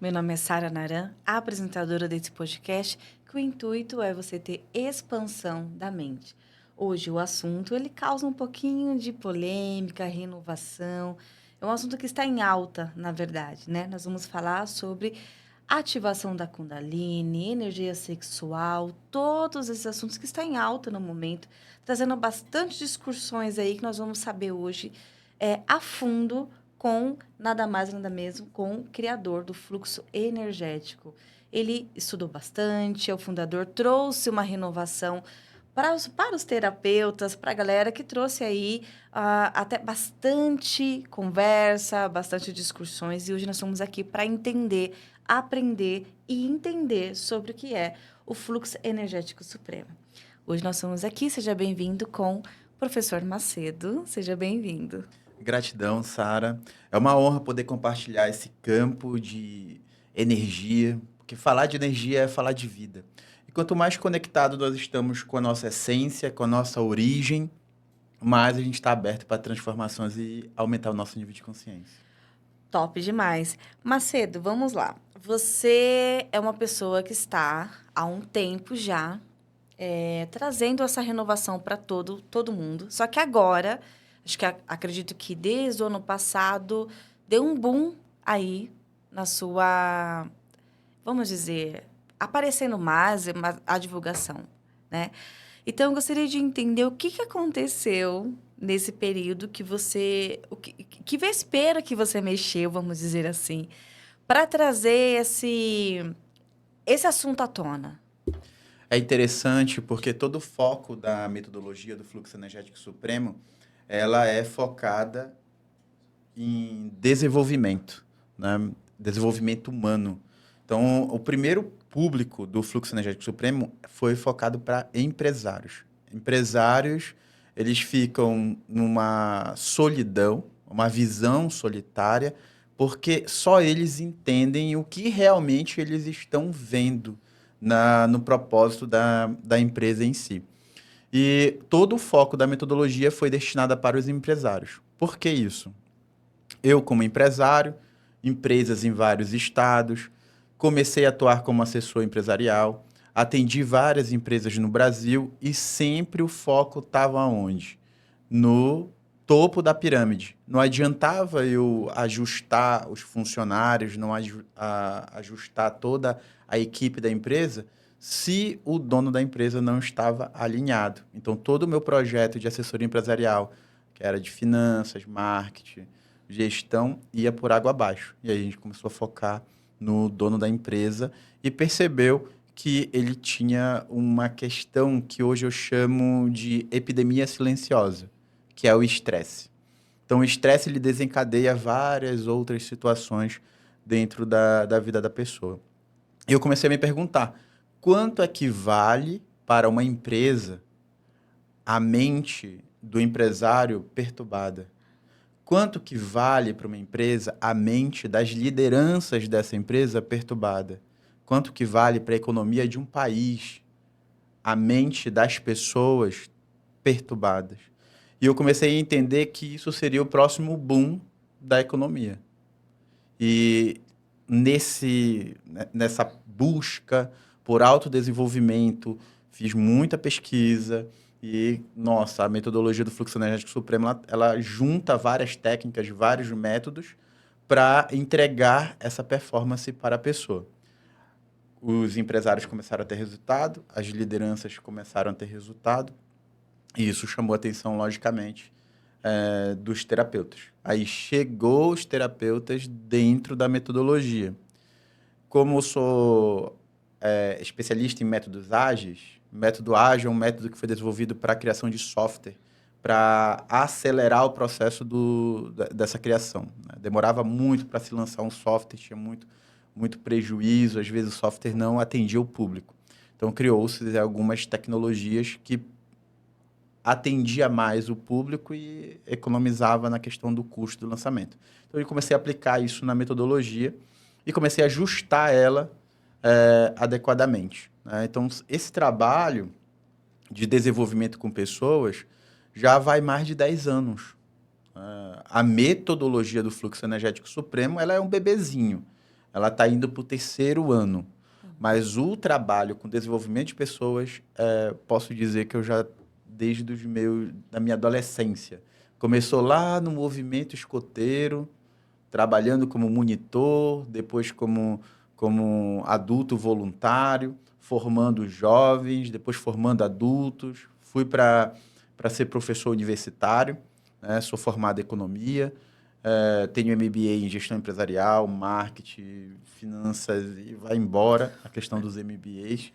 Meu nome é Sara Naran, apresentadora desse podcast, que o intuito é você ter expansão da mente. Hoje o assunto ele causa um pouquinho de polêmica, renovação. É um assunto que está em alta, na verdade, né? Nós vamos falar sobre ativação da Kundalini, energia sexual, todos esses assuntos que estão em alta no momento, trazendo bastante discussões aí que nós vamos saber hoje a fundo com nada mais nada menos com o criador do fluxo energético. Ele estudou bastante, é o fundador, trouxe uma renovação para os terapeutas, para a galera que trouxe aí até bastante conversa, bastante discussões, e hoje nós estamos aqui para entender, aprender e entender sobre o que é o fluxo energético supremo. Hoje nós estamos aqui, seja bem-vindo com o professor Macedo, seja bem-vindo. Gratidão, Sara. É uma honra poder compartilhar esse campo de energia, porque falar de energia é falar de vida. E quanto mais conectado nós estamos com a nossa essência, com a nossa origem, mais a gente está aberto para transformações e aumentar o nosso nível de consciência. Top demais. Macedo, vamos lá. Você é uma pessoa que está há um tempo já trazendo essa renovação para todo mundo. Só que agora, acho que acredito que desde o ano passado, deu um boom aí na sua, vamos dizer, aparecendo mais a divulgação, né? Então, eu gostaria de entender o que aconteceu nesse período que você... que vespeira que você mexeu, vamos dizer assim, para trazer esse assunto à tona. É interessante porque todo o foco da metodologia do fluxo energético supremo, ela é focada em desenvolvimento, né? Desenvolvimento humano. Então, o primeiro público do Fluxo Energético Supremo foi focado para empresários. Empresários, eles ficam numa solidão, uma visão solitária, porque só eles entendem o que realmente eles estão vendo no propósito da empresa em si. E todo o foco da metodologia foi destinado para os empresários. Por que isso? Eu, como empresário, empresas em vários estados, comecei a atuar como assessor empresarial, atendi várias empresas no Brasil e sempre o foco estava onde? No topo da pirâmide. Não adiantava eu ajustar os funcionários, não ajustar toda a equipe da empresa se o dono da empresa não estava alinhado. Então, todo o meu projeto de assessoria empresarial, que era de finanças, marketing, gestão, ia por água abaixo. E aí a gente começou a focar no dono da empresa e percebeu que ele tinha uma questão que hoje eu chamo de epidemia silenciosa, que é o estresse. Então, o estresse ele desencadeia várias outras situações dentro da vida da pessoa. E eu comecei a me perguntar, quanto é que vale para uma empresa a mente do empresário perturbada? Quanto que vale para uma empresa a mente das lideranças dessa empresa perturbada? Quanto que vale para a economia de um país a mente das pessoas perturbadas? E eu comecei a entender que isso seria o próximo boom da economia. E nessa busca por autodesenvolvimento, fiz muita pesquisa e, nossa, a metodologia do fluxo energético supremo, ela junta várias técnicas, vários métodos para entregar essa performance para a pessoa. Os empresários começaram a ter resultado, as lideranças começaram a ter resultado, e isso chamou a atenção, logicamente, dos terapeutas. Aí chegou os terapeutas dentro da metodologia. Como eu sou especialista em métodos ágeis, método ágil é um método que foi desenvolvido para a criação de software, para acelerar o processo dessa criação, né? Demorava muito para se lançar um software, tinha muito prejuízo, às vezes o software não atendia o público. Então, criou-se algumas tecnologias que atendia mais o público e economizava na questão do custo do lançamento. Então, eu comecei a aplicar isso na metodologia e comecei a ajustar ela adequadamente, né? Então, esse trabalho de desenvolvimento com pessoas já vai mais de 10 anos. A metodologia do fluxo energético supremo ela é um bebezinho. ela está indo para o 3º ano. Mas o trabalho com desenvolvimento de pessoas, posso dizer que eu já, desde da minha adolescência, começou lá no movimento escoteiro, trabalhando como monitor, depois como adulto voluntário, formando jovens, depois formando adultos. Fui para ser professor universitário, né? Sou formado em economia, tenho MBA em gestão empresarial, marketing, finanças, e vai embora a questão dos MBAs.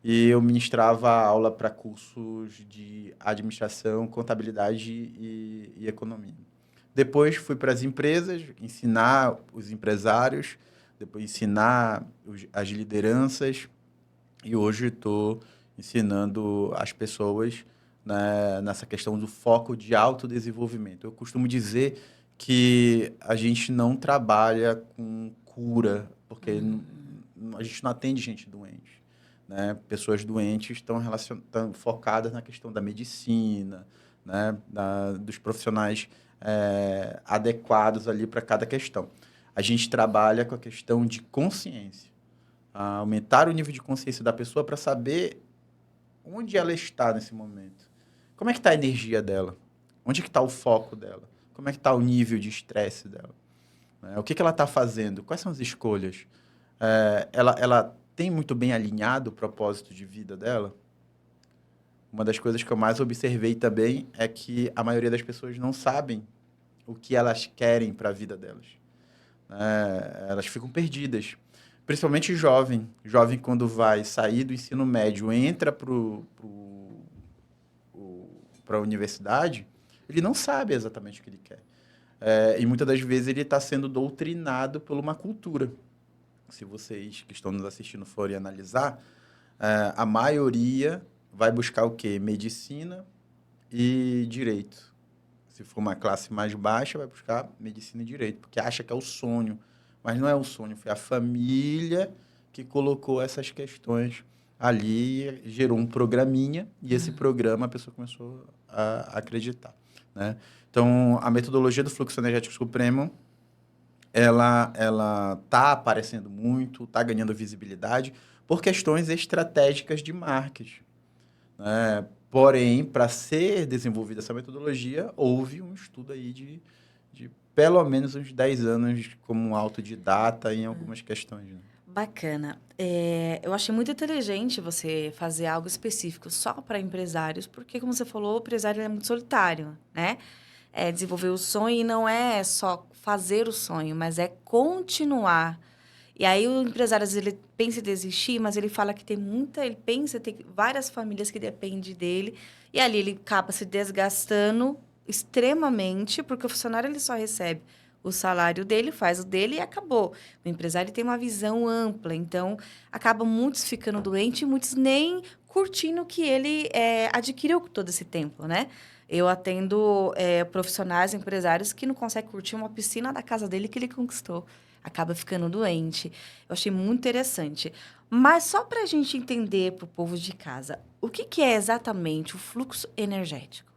E eu ministrava aula para cursos de administração, contabilidade e economia. Depois fui para as empresas, ensinar os empresários, depois ensinar as lideranças, e hoje estou ensinando as pessoas, né, nessa questão do foco de autodesenvolvimento. Eu costumo dizer que a gente não trabalha com cura, porque a gente não atende gente doente. Né? Pessoas doentes estão focadas na questão da medicina, né? Dos profissionais adequados ali para cada questão. A gente trabalha com a questão de consciência, aumentar o nível de consciência da pessoa para saber onde ela está nesse momento. Como é que está a energia dela? Onde é que está o foco dela? Como é que está o nível de estresse dela? O que ela está fazendo? Quais são as escolhas? Ela tem muito bem alinhado o propósito de vida dela? Uma das coisas que eu mais observei também é que a maioria das pessoas não sabem o que elas querem para a vida delas. Elas ficam perdidas. Principalmente jovem. Jovem, quando vai sair do ensino médio, entra para a universidade, ele não sabe exatamente o que ele quer. E muitas das vezes ele está sendo doutrinado por uma cultura. Se vocês que estão nos assistindo forem analisar, a maioria vai buscar o quê? Medicina e direito. Se for uma classe mais baixa, vai buscar medicina e direito, porque acha que é o sonho. Mas não é o sonho, foi a família que colocou essas questões ali, gerou um programinha, e esse programa a pessoa começou a acreditar. Né? Então, a metodologia do fluxo energético supremo, ela está aparecendo muito, está ganhando visibilidade por questões estratégicas de marketing. Né? Porém, para ser desenvolvida essa metodologia, houve um estudo aí de pelo menos uns 10 anos como autodidata em algumas questões. Né? Bacana. Eu achei muito inteligente você fazer algo específico só para empresários, porque, como você falou, o empresário é muito solitário, né? Desenvolver o sonho e não é só fazer o sonho, mas é continuar. E aí o empresário, às vezes, ele pensa em desistir, mas ele fala que ele pensa, tem várias famílias que dependem dele, e ali ele acaba se desgastando extremamente, porque o funcionário ele só recebe o salário dele, faz o dele e acabou. O empresário tem uma visão ampla, então acaba muitos ficando doentes e muitos nem curtindo o que ele adquiriu todo esse tempo, né? Eu atendo profissionais, empresários que não conseguem curtir uma piscina da casa dele que ele conquistou. Acaba ficando doente. Eu achei muito interessante. Mas só para a gente entender para o povo de casa, o que é exatamente o fluxo energético?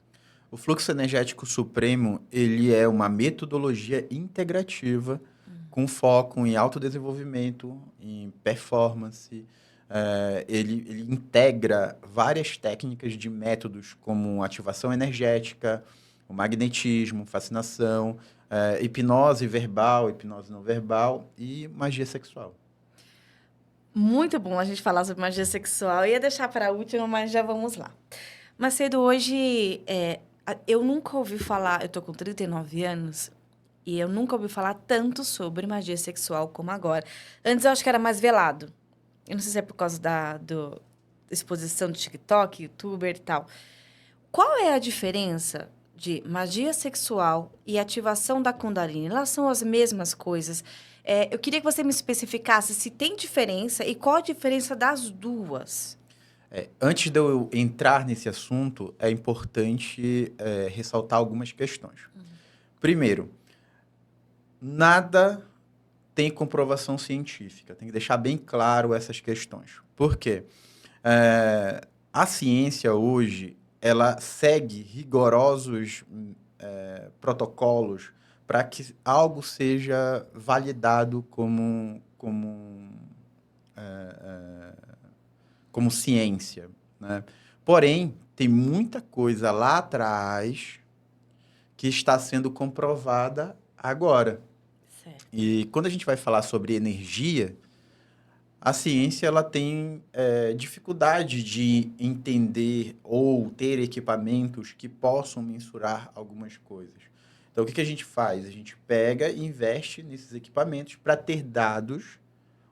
O fluxo energético supremo, ele é uma metodologia integrativa com foco em autodesenvolvimento, em performance. Ele integra várias técnicas de métodos como ativação energética, o magnetismo, fascinação, hipnose verbal, hipnose não verbal e magia sexual. Muito bom a gente falar sobre magia sexual. Eu ia deixar para a última, mas já vamos lá. Macedo, hoje, eu nunca ouvi falar, eu tô com 39 anos, e eu nunca ouvi falar tanto sobre magia sexual como agora. Antes eu acho que era mais velado. Eu não sei se é por causa da exposição do TikTok, YouTuber e tal. Qual é a diferença de magia sexual e ativação da Kundalini? Elas são as mesmas coisas. Eu queria que você me especificasse se tem diferença e qual a diferença das duas. Antes de eu entrar nesse assunto, é importante ressaltar algumas questões. Primeiro, nada tem comprovação científica. Tem que deixar bem claro essas questões. Por quê? A ciência hoje, ela segue rigorosos protocolos para que algo seja validado como ciência, né? Porém, tem muita coisa lá atrás que está sendo comprovada agora. Certo. E quando a gente vai falar sobre energia, a ciência ela tem dificuldade de entender ou ter equipamentos que possam mensurar algumas coisas. Então, o que a gente faz? A gente pega e investe nesses equipamentos para ter dados,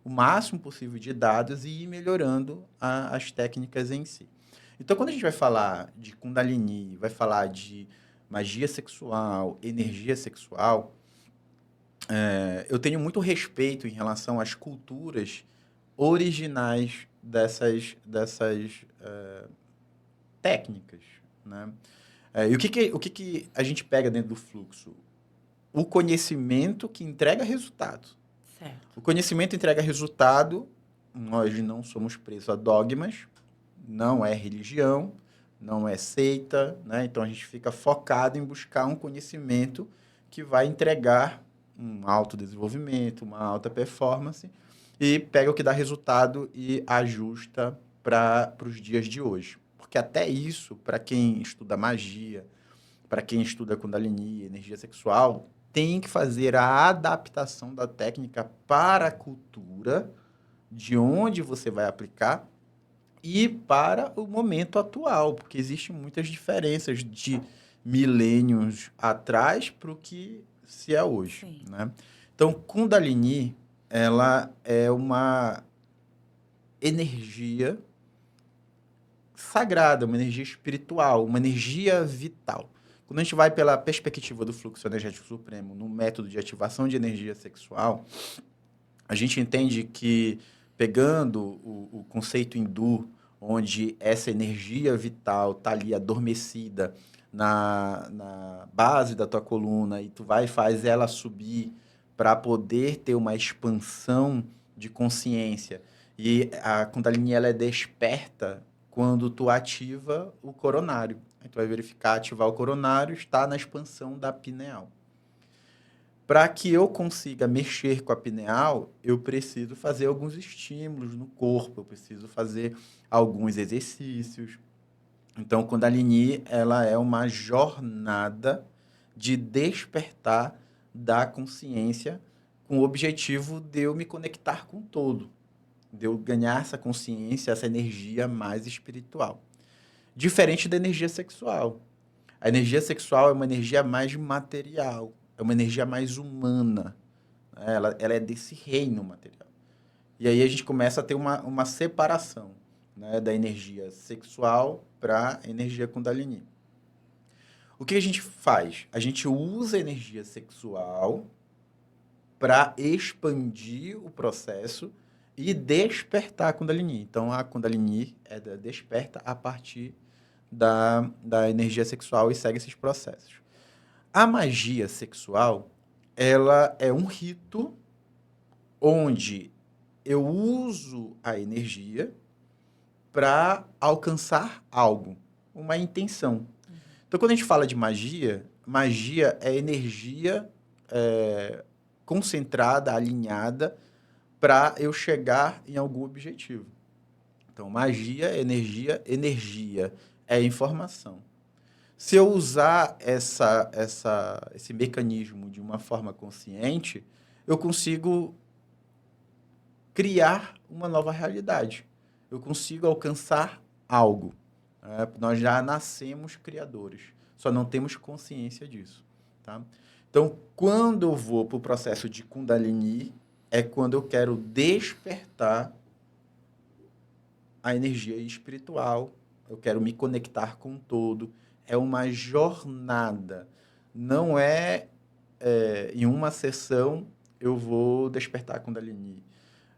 o máximo possível de dados e ir melhorando as técnicas em si. Então, quando a gente vai falar de Kundalini, vai falar de magia sexual, energia sexual, eu tenho muito respeito em relação às culturas originais dessas técnicas, né? E o que a gente pega dentro do fluxo? O conhecimento que entrega resultado. Certo. O conhecimento entrega resultado, nós não somos presos a dogmas, não é religião, não é seita, né? Então a gente fica focado em buscar um conhecimento que vai entregar um alto desenvolvimento, uma alta performance e pega o que dá resultado e ajusta para os dias de hoje. Porque até isso, para quem estuda magia, para quem estuda Kundalini, energia sexual, tem que fazer a adaptação da técnica para a cultura de onde você vai aplicar e para o momento atual, porque existem muitas diferenças de milênios atrás para o que se é hoje, Sim. né? Então, Kundalini, ela é uma energia sagrada, uma energia espiritual, uma energia vital. Quando a gente vai pela perspectiva do fluxo energético supremo, no método de ativação de energia sexual, a gente entende que, pegando o conceito hindu, onde essa energia vital está ali adormecida na base da tua coluna, e tu vai e faz ela subir para poder ter uma expansão de consciência. E a Kundalini ela é desperta quando tu ativa o coronário. Aí tu vai verificar, ativar o coronário, está na expansão da pineal. Para que eu consiga mexer com a pineal, eu preciso fazer alguns estímulos no corpo, eu preciso fazer alguns exercícios. Então, Kundalini, ela é uma jornada de despertar da consciência com o objetivo de eu me conectar com o todo, de eu ganhar essa consciência, essa energia mais espiritual. Diferente da energia sexual. A energia sexual é uma energia mais material, é uma energia mais humana, né? Ela é desse reino material. E aí a gente começa a ter uma separação, né, da energia sexual para a energia Kundalini. O que a gente faz? A gente usa a energia sexual para expandir o processo e despertar a Kundalini. Então, a Kundalini desperta a partir da energia sexual e segue esses processos. A magia sexual, ela é um rito onde eu uso a energia para alcançar algo, uma intenção. Então, quando a gente fala de magia, magia é energia concentrada, alinhada, para eu chegar em algum objetivo. Então, magia é energia, energia é informação. Se eu usar esse mecanismo de uma forma consciente, eu consigo criar uma nova realidade. Eu consigo alcançar algo. Nós já nascemos criadores, só não temos consciência disso. Tá? Então, quando eu vou para o processo de Kundalini, é quando eu quero despertar a energia espiritual, eu quero me conectar com o todo. É uma jornada. Não em uma sessão eu vou despertar a Kundalini.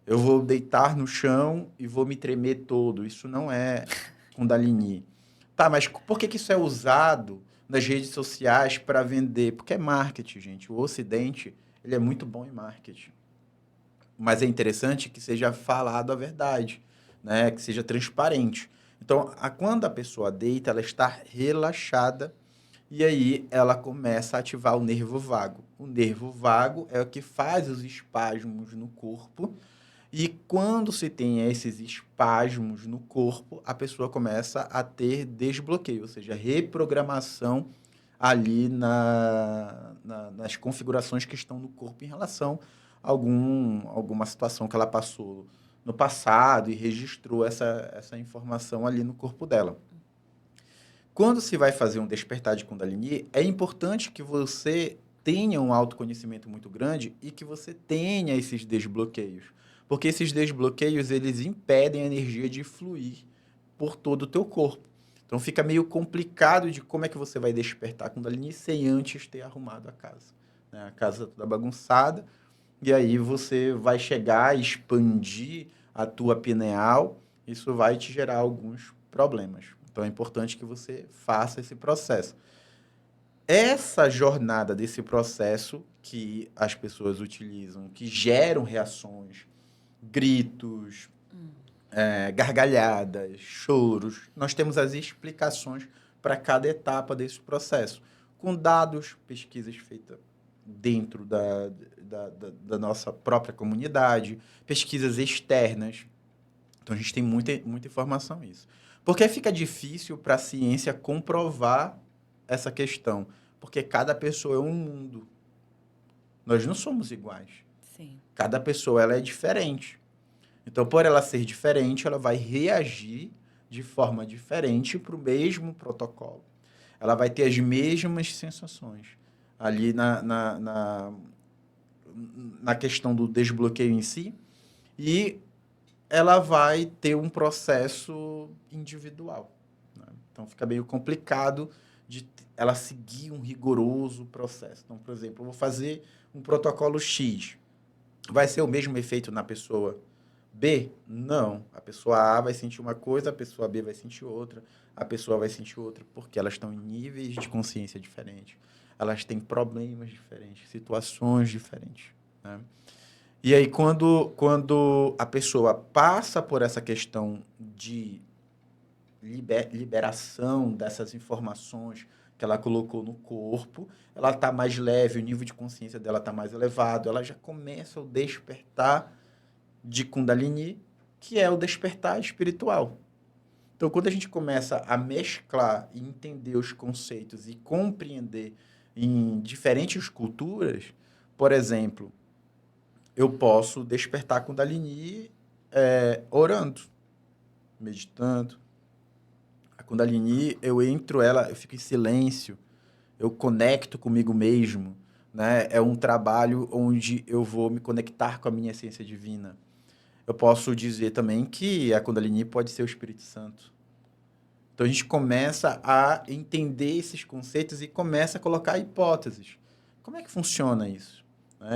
Eu vou deitar no chão e vou me tremer todo. Isso não é Kundalini. Tá, mas por que isso é usado nas redes sociais para vender? Porque é marketing, gente. O Ocidente, ele é muito bom em marketing. Mas é interessante que seja falado a verdade, né? Que seja transparente. Então, quando a pessoa deita, ela está relaxada e aí ela começa a ativar o nervo vago. O nervo vago é o que faz os espasmos no corpo, e quando se tem esses espasmos no corpo, a pessoa começa a ter desbloqueio, ou seja, reprogramação ali nas configurações que estão no corpo em relação a alguma situação que ela passou no passado e registrou essa informação ali no corpo dela. Quando se vai fazer um despertar de Kundalini, é importante que você tenha um autoconhecimento muito grande e que você tenha esses desbloqueios. Porque esses desbloqueios, eles impedem a energia de fluir por todo o teu corpo. Então fica meio complicado de como é que você vai despertar Kundalini sem antes ter arrumado a casa. Né? A casa está toda bagunçada, e aí você vai chegar a expandir a tua pineal, isso vai te gerar alguns problemas. Então é importante que você faça esse processo. Essa jornada desse processo que as pessoas utilizam, que geram reações, gritos, gargalhadas, choros, nós temos as explicações para cada etapa desse processo, com dados, pesquisas feitas dentro da nossa própria comunidade, pesquisas externas. Então, a gente tem muita informação nisso. Por que fica difícil para a ciência comprovar essa questão? Porque cada pessoa é um mundo. Nós não somos iguais. Sim. Cada pessoa ela é diferente. Então, por ela ser diferente, ela vai reagir de forma diferente para o mesmo protocolo. Ela vai ter as mesmas sensações. Ali na questão do desbloqueio em si. E ela vai ter um processo individual. Né? Então, fica meio complicado de ela seguir um rigoroso processo. Então, por exemplo, eu vou fazer um protocolo X. Vai ser o mesmo efeito na pessoa B? Não. A pessoa A vai sentir uma coisa, a pessoa B vai sentir outra, a pessoa vai sentir outra, porque elas estão em níveis de consciência diferentes. Elas têm problemas diferentes, situações diferentes. Né? E aí, quando a pessoa passa por essa questão de liberação dessas informações que ela colocou no corpo, ela está mais leve, o nível de consciência dela está mais elevado, ela já começa o despertar de Kundalini, que é o despertar espiritual. Então, quando a gente começa a mesclar e entender os conceitos e compreender em diferentes culturas, por exemplo, eu posso despertar Kundalini orando, meditando. A Kundalini, eu fico em silêncio, eu conecto comigo mesmo, né? É um trabalho onde eu vou me conectar com a minha essência divina. Eu posso dizer também que a Kundalini pode ser o Espírito Santo. Então, a gente começa a entender esses conceitos e começa a colocar hipóteses. Como é que funciona isso?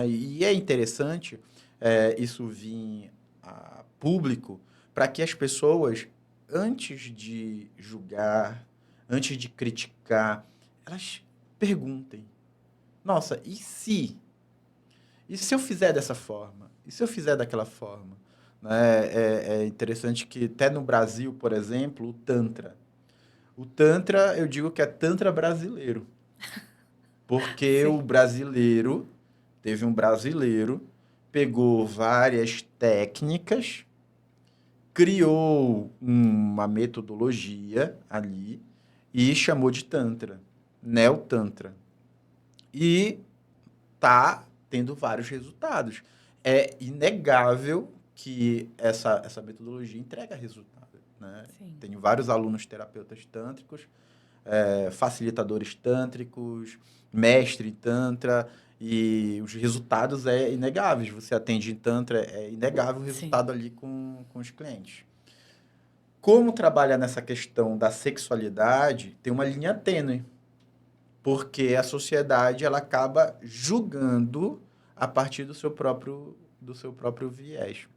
E é interessante isso vir a público para que as pessoas, antes de julgar, antes de criticar, elas perguntem. Nossa, e se? E se eu fizer dessa forma? E se eu fizer daquela forma? Né? É interessante que até no Brasil, por exemplo, o Tantra. O Tantra, eu digo que é Tantra brasileiro. Porque o brasileiro, teve um brasileiro, pegou várias técnicas, criou uma metodologia ali e chamou de Tantra, Neo-Tantra. E tá tendo vários resultados. É inegável que essa metodologia entrega resultado. Né? Tenho vários alunos terapeutas tântricos, facilitadores tântricos, mestre em Tantra, e os resultados inegáveis. Você atende em Tantra, é inegável o resultado ali com os clientes. Como trabalhar nessa questão da sexualidade, tem uma linha tênue, porque a sociedade ela acaba julgando a partir do seu próprio viés.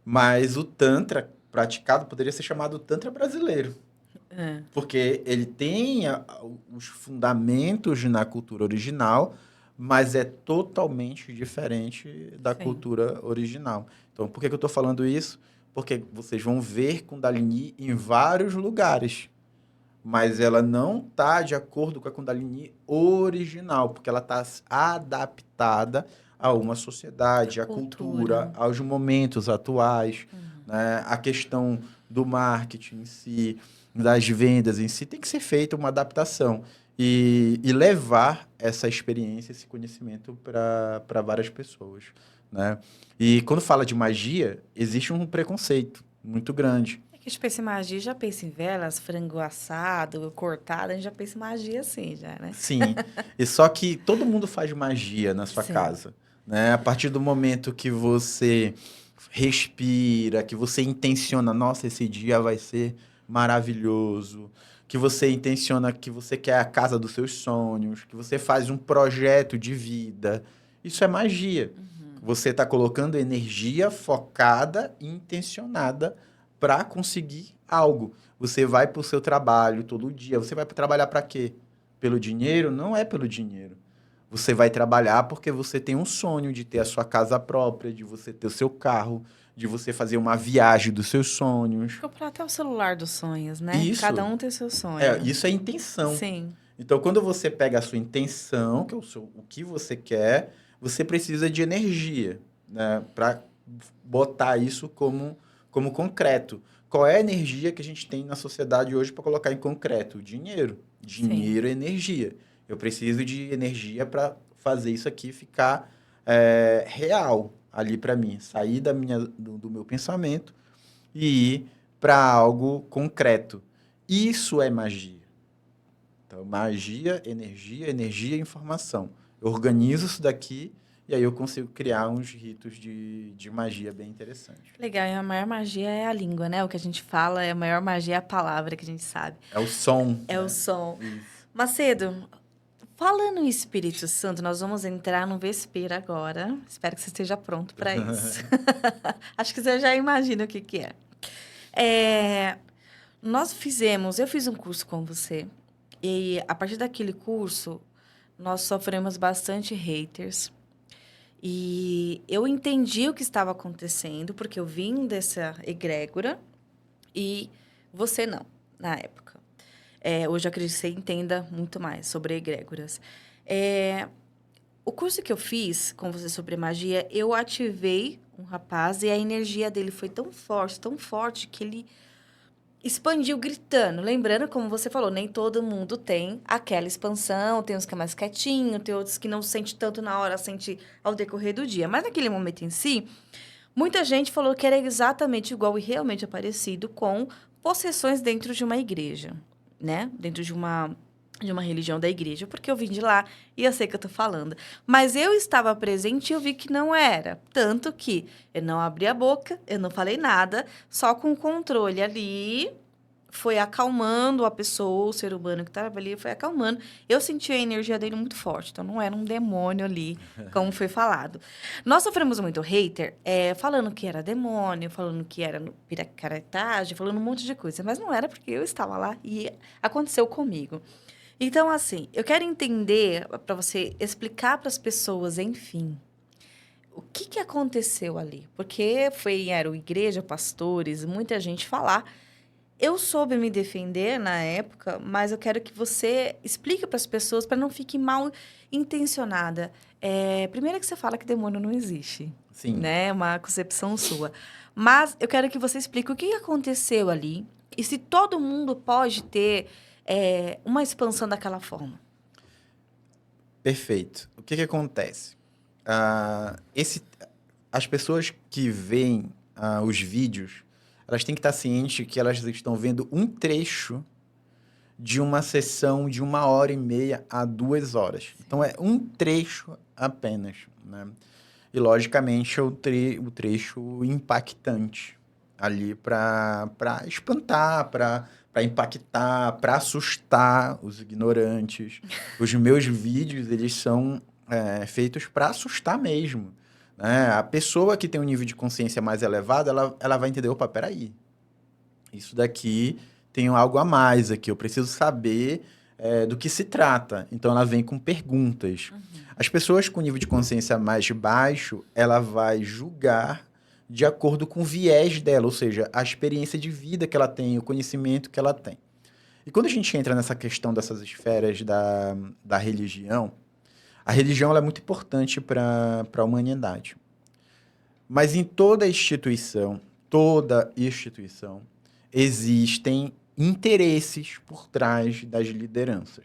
Mas o Tantra praticado poderia ser chamado Tantra brasileiro. Porque ele tem os fundamentos na cultura original, mas é totalmente diferente da cultura original. Então, por que eu estou falando isso? Porque vocês vão ver Kundalini em vários lugares. mas ela não está de acordo com a Kundalini original, porque ela está adaptada a uma sociedade, à cultura, Cultura. aos momentos atuais, né? A questão do marketing em si, das vendas em si, tem que ser feita uma adaptação e levar essa experiência, esse conhecimento para várias pessoas, né? E quando fala de magia, existe um preconceito muito grande. É que a gente pensa em magia, já pensa em velas, frango assado, cortado, a gente já pensa em magia assim, já, né? Sim, e só que todo mundo faz magia na sua Sim, casa, né? A partir do momento que você respira, que você intenciona, nossa, esse dia vai ser maravilhoso, que você intenciona que você quer a casa dos seus sonhos, que você faz um projeto de vida, isso é magia. Você está colocando energia focada e intencionada para conseguir algo. Você vai para o seu trabalho todo dia. Você vai trabalhar para quê? Pelo dinheiro? Não é pelo dinheiro. Você vai trabalhar porque você tem um sonho de ter a sua casa própria, de você ter o seu carro, de você fazer uma viagem dos seus sonhos. comprar até o celular dos sonhos, né? Cada Isso um tem seu sonho. isso é intenção. Sim, Então, quando você pega a sua intenção, que é o que você quer, você precisa de energia, né, para botar isso como concreto. Qual é a energia que a gente tem na sociedade hoje para colocar em concreto? Dinheiro. sim. Dinheiro é energia. Eu preciso de energia para fazer isso aqui ficar real ali para mim. Sair do meu pensamento e ir para algo concreto. Isso é magia. Então, magia, energia e informação. Eu organizo isso daqui e aí eu consigo criar uns ritos de magia bem interessantes. Legal, e a maior magia é a língua, né? O que a gente fala, a maior magia é a palavra que a gente sabe. É o som, É o né? som. Isso. Macedo, falando em Espírito Santo, nós vamos entrar no Vesper agora. Espero que você esteja pronto para isso. Acho que você já imagina o que que é. É, eu fiz um curso com você, e a partir daquele curso, nós sofremos bastante haters. E eu entendi o que estava acontecendo, porque eu vim dessa egrégora e você não, na época. Hoje eu acredito que você entenda muito mais sobre egrégoras. É, o curso que eu fiz com você sobre magia, eu ativei um rapaz e a energia dele foi tão forte, que ele expandiu gritando. Lembrando, como você falou, nem todo mundo tem aquela expansão. Tem uns que é mais quietinho, tem outros que não sente tanto na hora, sente ao decorrer do dia. Mas naquele momento em si, muita gente falou que era exatamente igual e realmente é parecido com possessões dentro de uma igreja, né? Dentro de uma religião da igreja, porque eu vim de lá e eu sei que eu tô falando. Mas eu estava presente e eu vi que não era. Tanto que eu não abri a boca, eu não falei nada, só com o controle ali, foi acalmando a pessoa, o ser humano que estava ali, foi acalmando. Eu senti a energia dele muito forte, então não era um demônio ali, como foi falado. Nós sofremos muito hater, falando que era demônio, falando que era picaretagem, falando um monte de coisa, mas não era porque eu estava lá e aconteceu comigo. Então, assim, eu quero entender, para você explicar para as pessoas, enfim, o que que aconteceu ali? Porque eram igreja, pastores, muita gente falar. Eu soube me defender na época, mas eu quero que você explique para as pessoas para não fique mal intencionada. Primeiro que você fala que demônio não existe, Sim, né? É uma concepção sua. Mas eu quero que você explique o que aconteceu ali e se todo mundo pode ter uma expansão daquela forma. perfeito. O que que acontece? As pessoas que veem os vídeos, elas têm que estar cientes que elas estão vendo um trecho de uma sessão de 1h30 a 2 horas. Então, é um trecho apenas, né? E, logicamente, é o trecho impactante ali para espantar, para impactar, para assustar os ignorantes. Os meus vídeos, eles são feitos para assustar mesmo, né? A pessoa que tem um nível de consciência mais elevado, ela vai entender, opa, peraí, isso daqui tem algo a mais aqui, eu preciso saber do que se trata. Então, ela vem com perguntas. As pessoas com nível de consciência mais baixo, ela vai julgar de acordo com o viés dela, ou seja, a experiência de vida que ela tem, o conhecimento que ela tem. E quando a gente entra nessa questão dessas esferas da religião, a religião ela é muito importante para a humanidade. Mas em toda instituição, existem interesses por trás das lideranças.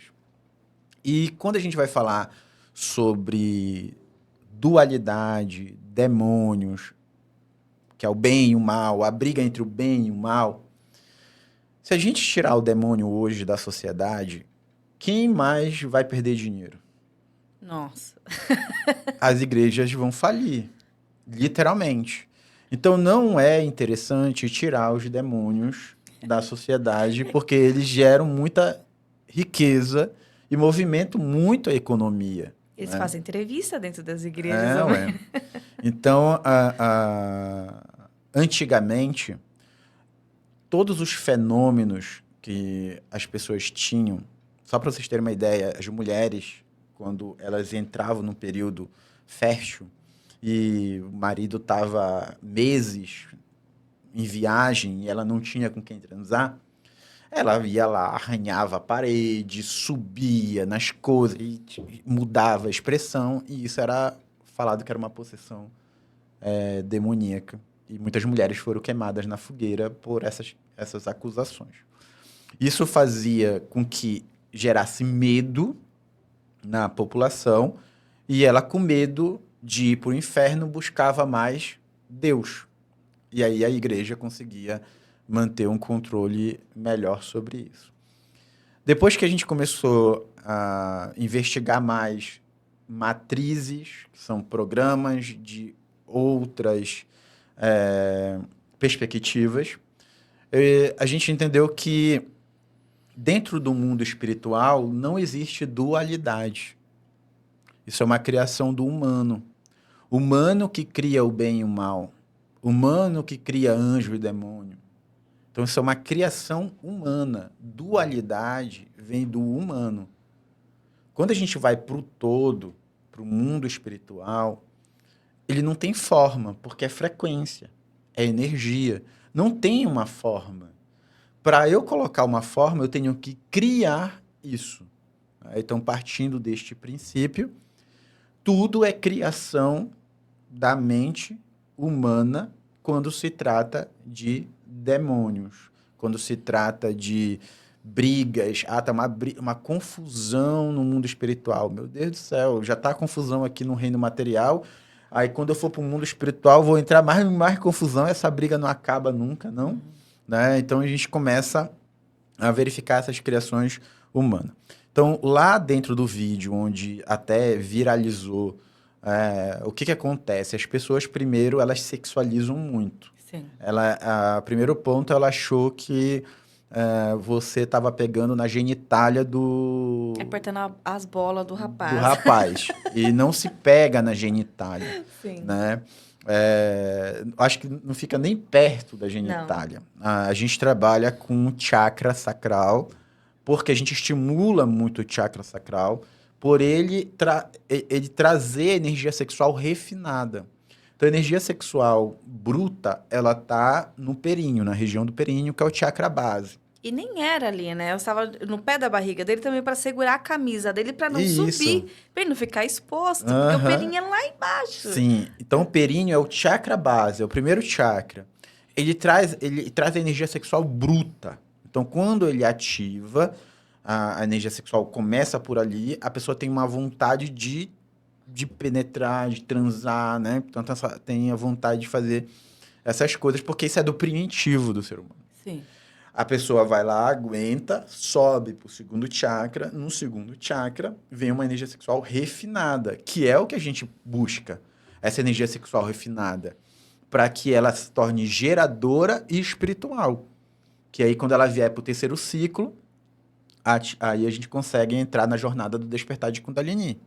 E quando a gente vai falar sobre dualidade, demônios, que é o bem e o mal, a briga entre o bem e o mal, se a gente tirar o demônio hoje da sociedade, quem mais vai perder dinheiro? Nossa. As igrejas vão falir, literalmente. Então não é interessante tirar os demônios da sociedade, porque eles geram muita riqueza e movimentam muito a economia. Eles Né? fazem entrevista dentro das igrejas. Ué. Então, antigamente, todos os fenômenos que as pessoas tinham, só para vocês terem uma ideia, as mulheres, quando elas entravam num período fértil e o marido estava meses em viagem e ela não tinha com quem transar, ela ia lá, arranhava a parede, subia nas coisas e mudava a expressão, e isso era falado que era uma possessão demoníaca. E muitas mulheres foram queimadas na fogueira por essas acusações. Isso fazia com que gerasse medo na população, e ela, com medo de ir para o inferno, buscava mais Deus. E aí a igreja conseguia manter um controle melhor sobre isso. Depois que a gente começou a investigar mais matrizes, que são programas de outras perspectivas, a gente entendeu que dentro do mundo espiritual não existe dualidade. Isso é uma criação do humano. O humano que cria o bem e o mal. O humano que cria anjo e demônio. Então, isso é uma criação humana. Dualidade vem do humano. Quando a gente vai para o todo, para o mundo espiritual, ele não tem forma, porque é frequência, é energia. Não tem uma forma. Para eu colocar uma forma, eu tenho que criar isso. Então, partindo deste princípio, tudo é criação da mente humana quando se trata de demônios, quando se trata de brigas, tá uma confusão no mundo espiritual. Meu Deus do céu, já está confusão aqui no reino material, aí quando eu for para o mundo espiritual vou entrar mais confusão, essa briga não acaba nunca, não? Né? Então a gente começa a verificar essas criações humanas. Então, lá dentro do vídeo, onde até viralizou, o que acontece? As pessoas, primeiro, elas sexualizam muito. Sim. Primeiro ponto, ela achou que você estava pegando na genitália Apertando as bolas do rapaz. do rapaz. E não se pega na genitália. Sim. Né? Acho que não fica nem perto da genitália. A gente trabalha com chakra sacral, porque a gente estimula muito o chakra sacral, por ele trazer energia sexual refinada. Então, a energia sexual bruta, ela tá no períneo, na região do períneo, que é o chakra base. E nem era ali, né? Eu estava no pé da barriga dele também para segurar a camisa dele para não subir, para ele não ficar exposto, porque o períneo é lá embaixo. Sim, então o períneo é o chakra base, é o primeiro chakra. Ele traz a energia sexual bruta. Então, quando ele ativa, a energia sexual começa por ali, a pessoa tem uma vontade de penetrar, de transar, né? Então, tem a vontade de fazer essas coisas, porque isso é do primitivo do ser humano. Sim. A pessoa vai lá, aguenta, sobe para o segundo chakra. No segundo chakra, vem uma energia sexual refinada, que é o que a gente busca. Essa energia sexual refinada, para que ela se torne geradora e espiritual. Que aí, quando ela vier para o terceiro ciclo, aí a gente consegue entrar na jornada do despertar de Kundalini.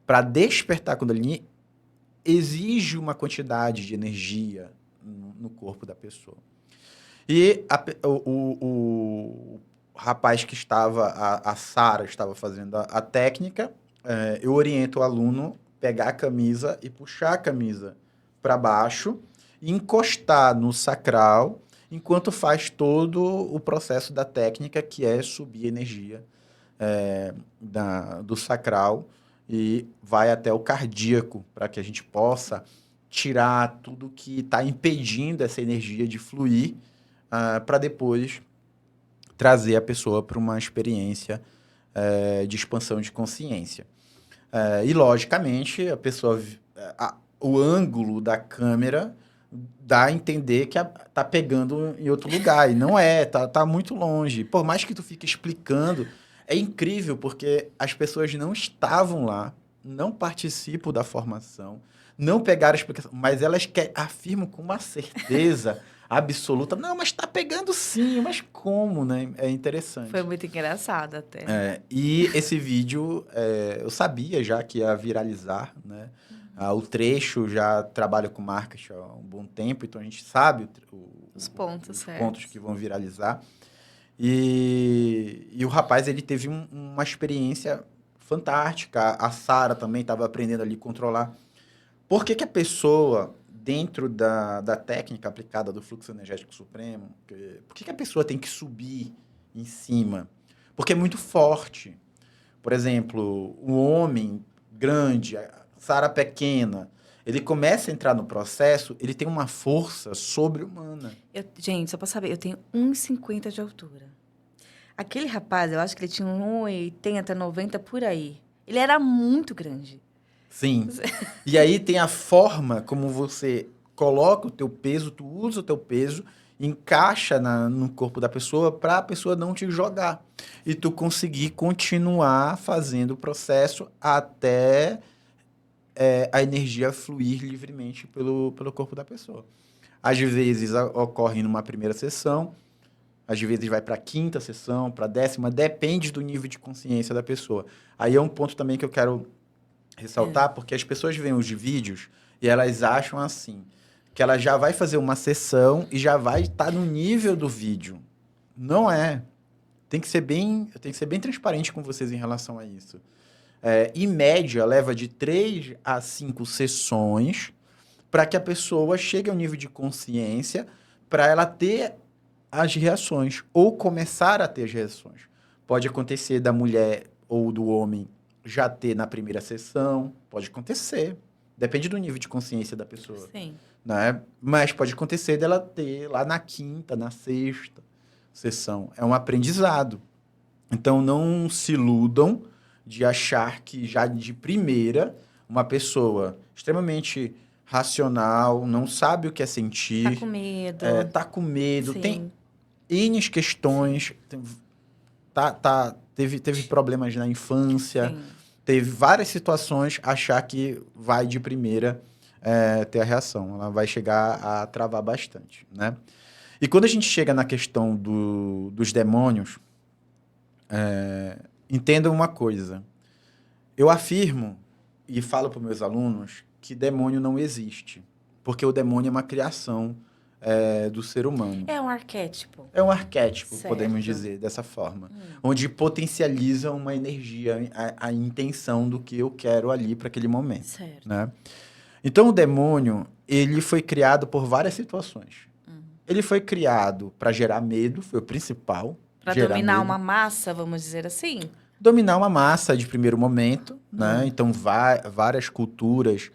Para despertar Kundalini, exige uma quantidade de energia no corpo da pessoa. E o rapaz que estava, a Sara, estava fazendo a técnica, eu oriento o aluno pegar a camisa e puxar a camisa para baixo, e encostar no sacral enquanto faz todo o processo da técnica, que é subir energia do sacral e vai até o cardíaco, para que a gente possa tirar tudo que está impedindo essa energia de fluir, para depois trazer a pessoa para uma experiência de expansão de consciência. E, logicamente, a pessoa, o ângulo da câmera dá a entender que tá pegando em outro lugar, e não é, tá muito longe. Por mais que tu fique explicando, é incrível, porque as pessoas não estavam lá, não participam da formação, não pegaram a explicação, mas elas afirmam com uma certeza absoluta, não, mas tá pegando sim, mas como, né? É interessante. Foi muito engraçado até. E esse vídeo, eu sabia já que ia viralizar, né? O trecho já trabalha com marketing há um bom tempo, então a gente sabe Os pontos os certos. pontos que vão viralizar. E o rapaz, ele teve uma experiência fantástica. A Sara também estava aprendendo ali a controlar. Por que a pessoa, dentro da técnica aplicada do fluxo energético supremo, por que a pessoa tem que subir em cima? Porque é muito forte. Por exemplo, um homem grande, a Sara pequena, ele começa a entrar no processo, ele tem uma força sobre-humana. Gente, só pra saber, eu tenho 1,50 de altura. Aquele rapaz, eu acho que ele tinha 1,80, 90 por aí. Ele era muito grande. Sim. E aí tem a forma como você coloca o teu peso, tu usa o teu peso, encaixa no corpo da pessoa para a pessoa não te jogar. E tu conseguir continuar fazendo o processo até a energia fluir livremente pelo corpo da pessoa. Às vezes ocorre numa primeira sessão, às vezes vai para a quinta sessão, para a 10ª, depende do nível de consciência da pessoa. Aí é um ponto também que eu quero ressaltar, porque as pessoas veem os vídeos e elas acham assim, que ela já vai fazer uma sessão e já vai estar no nível do vídeo. Não é. Tem que ser bem transparente com vocês em relação a isso. Em média, leva de 3 a 5 sessões para que a pessoa chegue ao nível de consciência para ela ter as reações ou começar a ter as reações. Pode acontecer da mulher ou do homem já ter na primeira sessão, pode acontecer. Depende do nível de consciência da pessoa. Sim. Né? Mas pode acontecer dela ter lá na quinta, na sexta sessão. É um aprendizado. Então, não se iludam de achar que já de primeira uma pessoa extremamente racional, não sabe o que é sentir. Tá com medo. Tá com medo. Sim. Tem N questões. Teve problemas na infância. Sim. Teve várias situações, achar que vai de primeira ter a reação. Ela vai chegar a travar bastante, né? E quando a gente chega na questão dos demônios, entendam uma coisa. Eu afirmo e falo para os meus alunos que demônio não existe. Porque o demônio é uma criação do ser humano. É um arquétipo. É um arquétipo, Certo. podemos dizer, dessa forma. Onde potencializa uma energia, a intenção do que eu quero ali para aquele momento. Certo. Né? Então, o demônio, ele foi criado por várias situações. Ele foi criado para gerar medo, foi o principal. Para dominar uma massa, vamos dizer assim? Dominar uma massa de primeiro momento, né? Então, várias culturas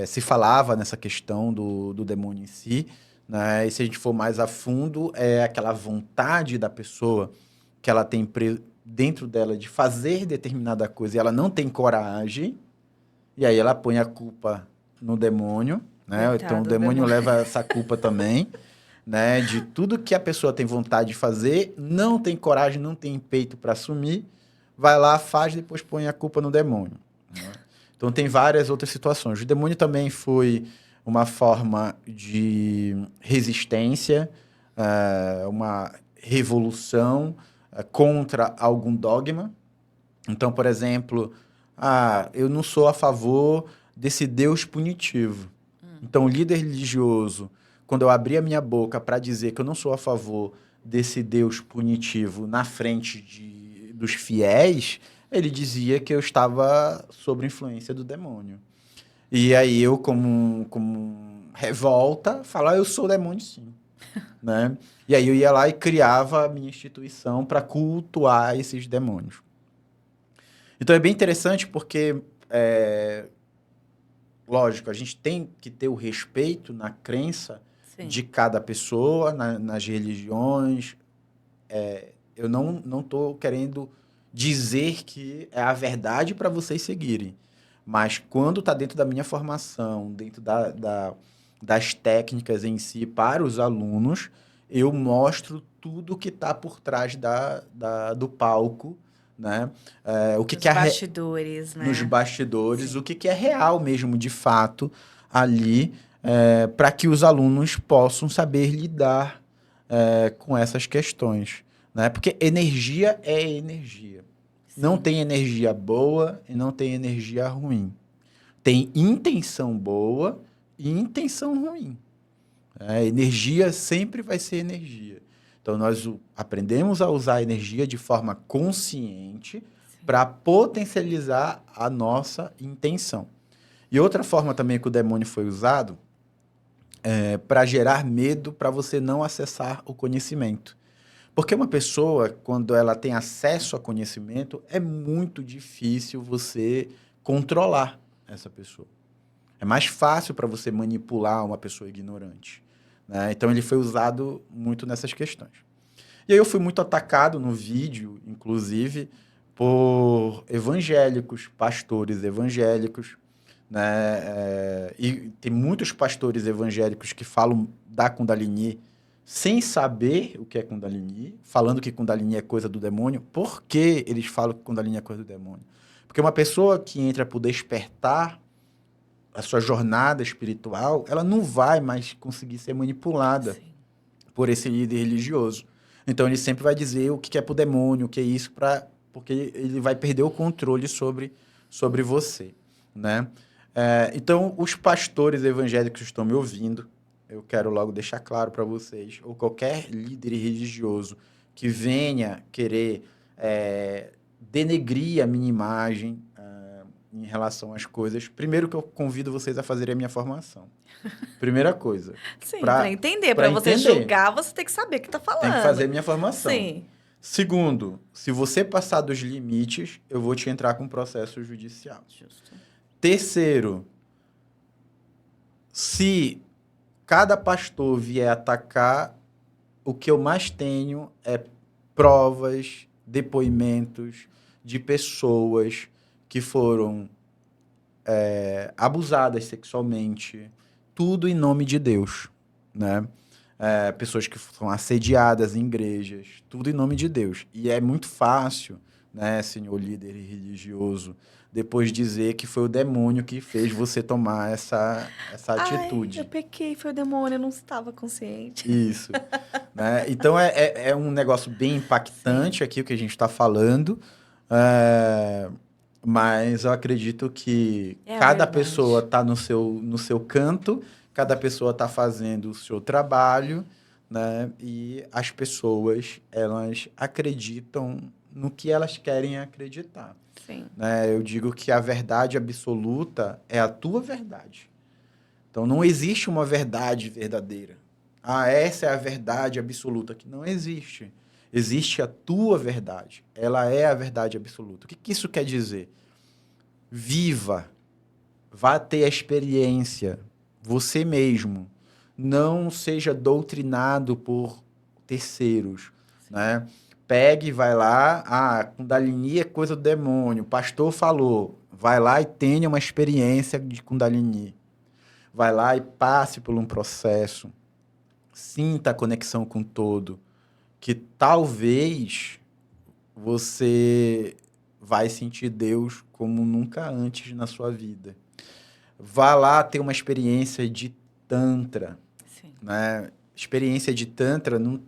se falava nessa questão do demônio em si, né? E se a gente for mais a fundo, é aquela vontade da pessoa que ela tem dentro dela de fazer determinada coisa e ela não tem coragem, e aí ela põe a culpa no demônio, né? Coitado Então, o do demônio demônio. leva essa culpa também, né? De tudo que a pessoa tem vontade de fazer, não tem coragem, não tem peito para assumir, vai lá, faz, depois põe a culpa no demônio. Né? Então, tem várias outras situações. O demônio também foi uma forma de resistência, uma revolução contra algum dogma. Então, por exemplo, eu não sou a favor desse Deus punitivo. Então, o líder religioso, quando eu abri a minha boca para dizer que eu não sou a favor desse Deus punitivo na frente dos fiéis, ele dizia que eu estava sob influência do demônio. E aí eu, como revolta, falo, eu sou demônio sim. né? E aí eu ia lá e criava a minha instituição para cultuar esses demônios. Então é bem interessante porque, lógico, a gente tem que ter o respeito na crença Sim. de cada pessoa, nas religiões. Eu não estou querendo dizer que é a verdade para vocês seguirem. Mas quando está dentro da minha formação, dentro das técnicas em si para os alunos, eu mostro tudo que está por trás do palco, né? O que Os que é bastidores, nos né? bastidores, Sim. o que que é real mesmo, de fato, ali, para que os alunos possam saber lidar com essas questões, né? Porque energia é energia. Não Sim. tem energia boa e não tem energia ruim. Tem intenção boa e intenção ruim. Energia sempre vai ser energia. Então, nós aprendemos a usar a energia de forma consciente Sim. para potencializar a nossa intenção. E outra forma também que o demônio foi usado é para gerar medo para você não acessar o conhecimento. Porque uma pessoa, quando ela tem acesso a conhecimento, é muito difícil você controlar essa pessoa. É mais fácil para você manipular uma pessoa ignorante, né? Então ele foi usado muito nessas questões. E aí eu fui muito atacado no vídeo, inclusive, por evangélicos, pastores evangélicos, né? E tem muitos pastores evangélicos que falam da Kundalini sem saber o que é Kundalini, falando que Kundalini é coisa do demônio. Por que eles falam que Kundalini é coisa do demônio? Porque uma pessoa que entra por despertar a sua jornada espiritual, ela não vai mais conseguir ser manipulada Sim. por esse líder religioso. Então ele sempre vai dizer o que é pro demônio, o que é isso, porque ele vai perder o controle sobre você, né? Então, os pastores evangélicos que estão me ouvindo, eu quero logo deixar claro para vocês, ou qualquer líder religioso que venha querer denegrir a minha imagem em relação às coisas, primeiro que eu convido vocês a fazerem a minha formação. Primeira coisa, Sim, para para entender, para para você entender, julgar, você tem que saber o que tá tem que fazer falando. a minha formação. Sim. Segundo, se você passar dos limites, eu vou te entrar com processo judicial. Justo. Terceiro, se cada pastor vier atacar, o que eu mais tenho é provas, depoimentos de pessoas que foram abusadas sexualmente, tudo em nome de Deus, né? Pessoas que são assediadas em igrejas, tudo em nome de Deus. E é muito fácil, né, senhor líder religioso, depois dizer que foi o demônio que fez você tomar essa Ai, eu atitude. pequei, foi o demônio, eu não estava consciente. Isso, né? Então é um negócio bem Sim. impactante aqui o que a gente está falando, mas eu acredito que É a cada pessoa verdade. está no seu canto, cada pessoa está fazendo o seu trabalho, né? E as pessoas, elas acreditam no que elas querem acreditar, Sim. né? Eu digo que a verdade absoluta é a tua verdade. Então, não existe uma verdade verdadeira. Ah, essa é a verdade absoluta, que não existe. Existe a tua verdade. Ela é a verdade absoluta. O que que isso quer dizer? Viva, vá ter a experiência, você mesmo. Não seja doutrinado por terceiros, né? Pegue e vai lá, Kundalini é coisa do demônio, o pastor falou, vai lá e tenha uma experiência de Kundalini. Vai lá e passe por um processo, sinta a conexão com o todo, que talvez você vai sentir Deus como nunca antes na sua vida. Vá lá ter uma experiência de Tantra, Sim. né? Experiência de Tantra não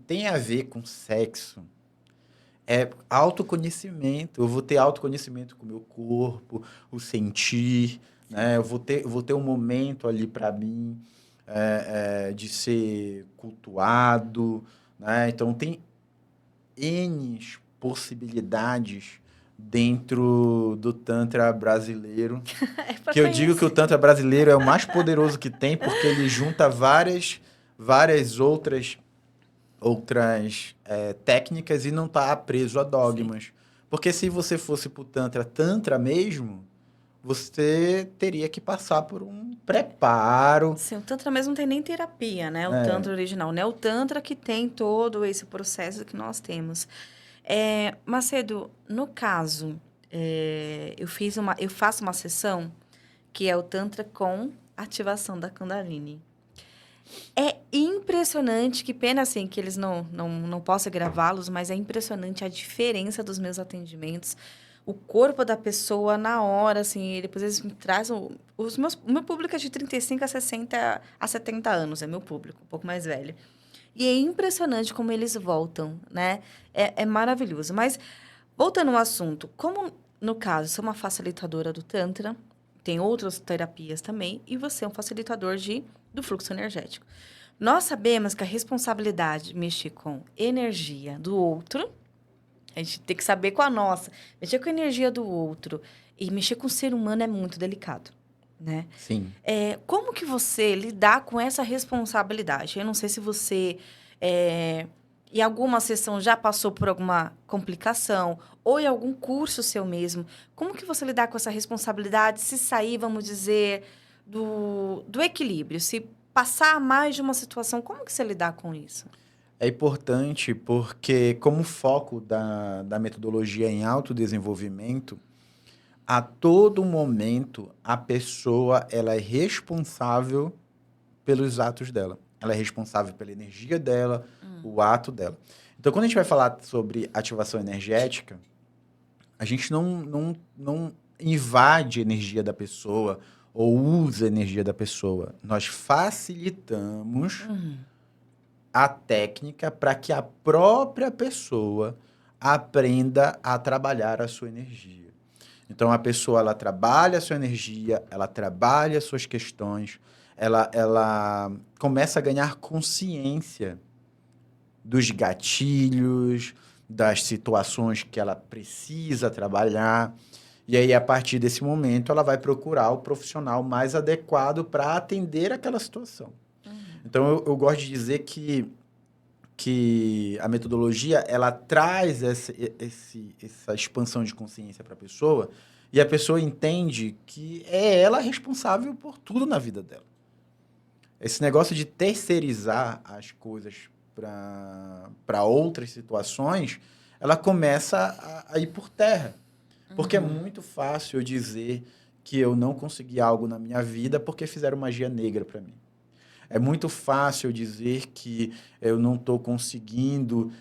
tem a ver com sexo. É autoconhecimento. Eu vou ter autoconhecimento com o meu corpo, o sentir, né? Eu vou ter um momento ali para mim de ser cultuado, né? Então, tem N possibilidades dentro do Tantra brasileiro, É para que eu digo que o conhecer. Tantra brasileiro é o mais poderoso que tem, porque ele junta várias várias outras técnicas e não estar preso a dogmas. Sim. Porque se você fosse para o Tantra mesmo, você teria que passar por um preparo. Sim, o Tantra mesmo não tem nem terapia, né? O Tantra original, né? O Tantra que tem todo esse processo que nós temos. Macedo, no caso, eu faço uma sessão que é o Tantra com ativação da Kundalini. É impressionante, que pena assim que eles não possam gravá-los, mas é impressionante a diferença dos meus atendimentos. O corpo da pessoa na hora, assim, depois eles me trazem... O meu público é de 35 a 60 a 70 anos, é meu público, um pouco mais velho. E é impressionante como eles voltam, né? É maravilhoso. Mas, voltando ao assunto, como, no caso, sou uma facilitadora do Tantra, tem outras terapias também, e você é um facilitador do fluxo energético. Nós sabemos que a responsabilidade de mexer com energia do outro, a gente tem que saber com a nossa. Mexer com a energia do outro e mexer com o ser humano é muito delicado, né? Sim. Como que você lidar com essa responsabilidade? Eu não sei se você, em alguma sessão, já passou por alguma complicação ou em algum curso seu mesmo. Como que você lidar com essa responsabilidade, se sair, vamos dizer, do equilíbrio? Se passar mais de uma situação, como que você lidar com isso? É importante porque, como foco da metodologia em autodesenvolvimento, a todo momento a pessoa ela é responsável pelos atos dela. Ela é responsável pela energia dela, o ato dela. Então, quando a gente vai falar sobre ativação energética, a gente não invade a energia da pessoa ou usa a energia da pessoa. Nós facilitamos a técnica para que a própria pessoa aprenda a trabalhar a sua energia. Então, a pessoa ela trabalha a sua energia, ela trabalha as suas questões, ela começa a ganhar consciência dos gatilhos, das situações que ela precisa trabalhar. E aí, a partir desse momento, ela vai procurar o profissional mais adequado para atender aquela situação. Então, eu gosto de dizer que a metodologia ela traz essa expansão de consciência para a pessoa e a pessoa entende que é ela responsável por tudo na vida dela. Esse negócio de terceirizar as coisas para outras situações, ela começa a ir por terra. Porque é muito fácil eu dizer que eu não consegui algo na minha vida porque fizeram magia negra para mim. É muito fácil dizer que eu não estou conseguindo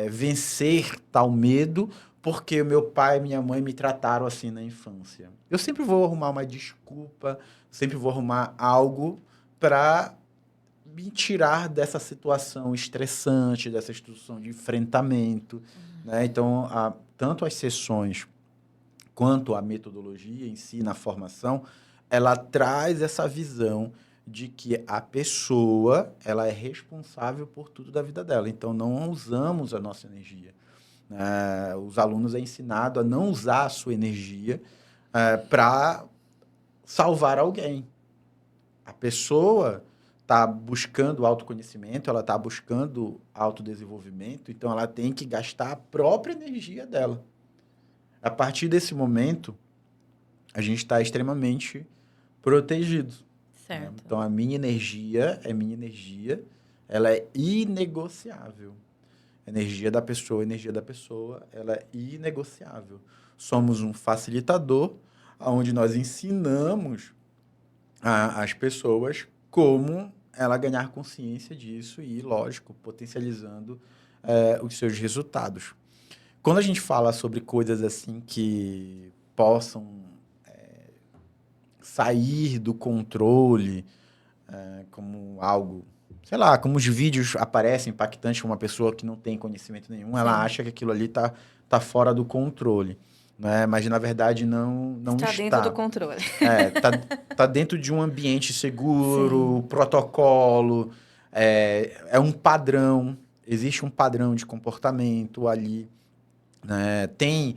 vencer tal medo porque meu pai e minha mãe me trataram assim na infância. Eu sempre vou arrumar uma desculpa, sempre vou arrumar algo para me tirar dessa situação estressante, dessa situação de enfrentamento. Né? Então, tanto as sessões quanto a metodologia em si, na formação, ela traz essa visão de que a pessoa ela é responsável por tudo da vida dela. Então, não usamos a nossa energia. Os alunos é ensinado a não usar a sua energia para salvar alguém. A pessoa está buscando autoconhecimento, ela está buscando autodesenvolvimento, então ela tem que gastar a própria energia dela. A partir desse momento, a gente está extremamente protegido. Certo. Né? Então, a minha energia, ela é inegociável. A energia da pessoa, ela é inegociável. Somos um facilitador, onde nós ensinamos as pessoas como ela ganhar consciência disso e, lógico, potencializando os seus resultados. Quando a gente fala sobre coisas assim que possam sair do controle, como algo, sei lá, como os vídeos aparecem impactantes para uma pessoa que não tem conhecimento nenhum, ela acha que aquilo ali tá fora do controle. Né? Mas, na verdade, não está. Está dentro do controle. Tá dentro de um ambiente seguro, protocolo, é um padrão, existe um padrão de comportamento ali. Né? Tem,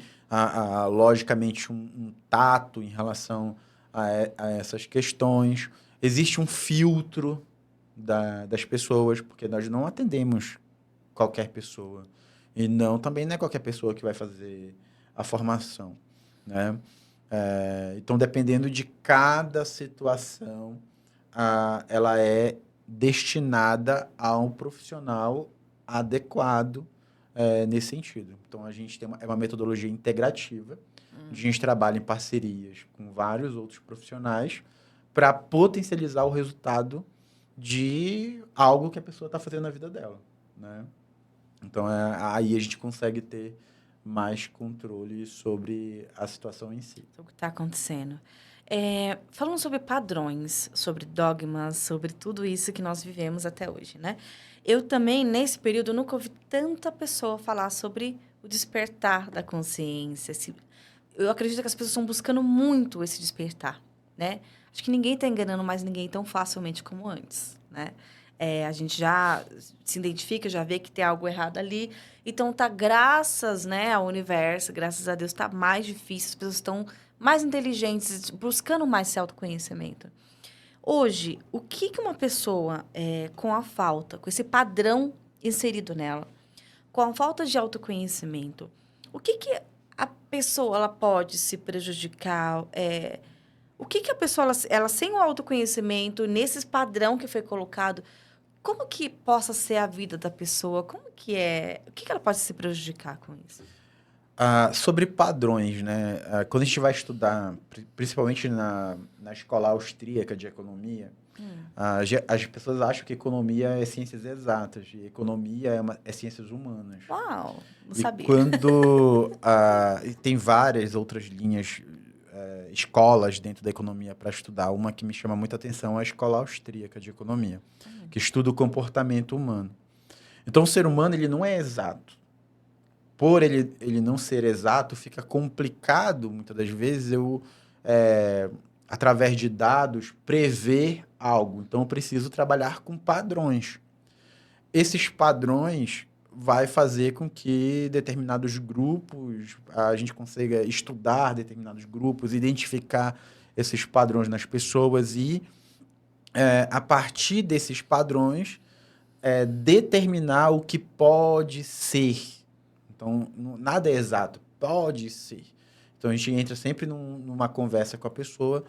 logicamente, um tato em relação a essas questões. Existe um filtro, das pessoas, porque nós não atendemos qualquer pessoa. E também não é qualquer pessoa que vai fazer a formação, né? Então, dependendo de cada situação, ela é destinada a um profissional adequado nesse sentido. Então, a gente tem uma metodologia integrativa. A gente trabalha em parcerias com vários outros profissionais para potencializar o resultado de algo que a pessoa está fazendo na vida dela, né? Então, aí a gente consegue ter mais controle sobre a situação em si. O que está acontecendo. Falando sobre padrões, sobre dogmas, sobre tudo isso que nós vivemos até hoje, né? Eu também, nesse período, nunca ouvi tanta pessoa falar sobre o despertar da consciência. Eu acredito que as pessoas estão buscando muito esse despertar, né? Acho que ninguém está enganando mais ninguém tão facilmente como antes, né? A gente já se identifica, já vê que tem algo errado ali. Então, tá graças, né, ao universo, graças a Deus, tá mais difícil. As pessoas estão mais inteligentes, buscando mais esse autoconhecimento. Hoje, o que uma pessoa, com a falta, com esse padrão inserido nela, com a falta de autoconhecimento, o que a pessoa ela pode se prejudicar? O que a pessoa, ela sem o autoconhecimento, nesse padrão que foi colocado, como que possa ser a vida da pessoa? Como que é? O que ela pode se prejudicar com isso? Sobre padrões, né? Quando a gente vai estudar, principalmente na escola austríaca de economia, as pessoas acham que economia é ciências exatas e economia é ciências humanas. Uau, não E sabia. e tem várias outras linhas, escolas dentro da economia para estudar. Uma que me chama muita atenção é a escola austríaca de economia, que estuda o comportamento humano. Então, o ser humano ele não é exato. Por ele não ser exato, fica complicado, muitas das vezes, através de dados, prever algo. Então, eu preciso trabalhar com padrões. Esses padrões vai fazer com que determinados grupos, a gente consiga estudar determinados grupos, identificar esses padrões nas pessoas e, a partir desses padrões, determinar o que pode ser. Então, nada é exato, pode ser. Então, a gente entra sempre numa conversa com a pessoa,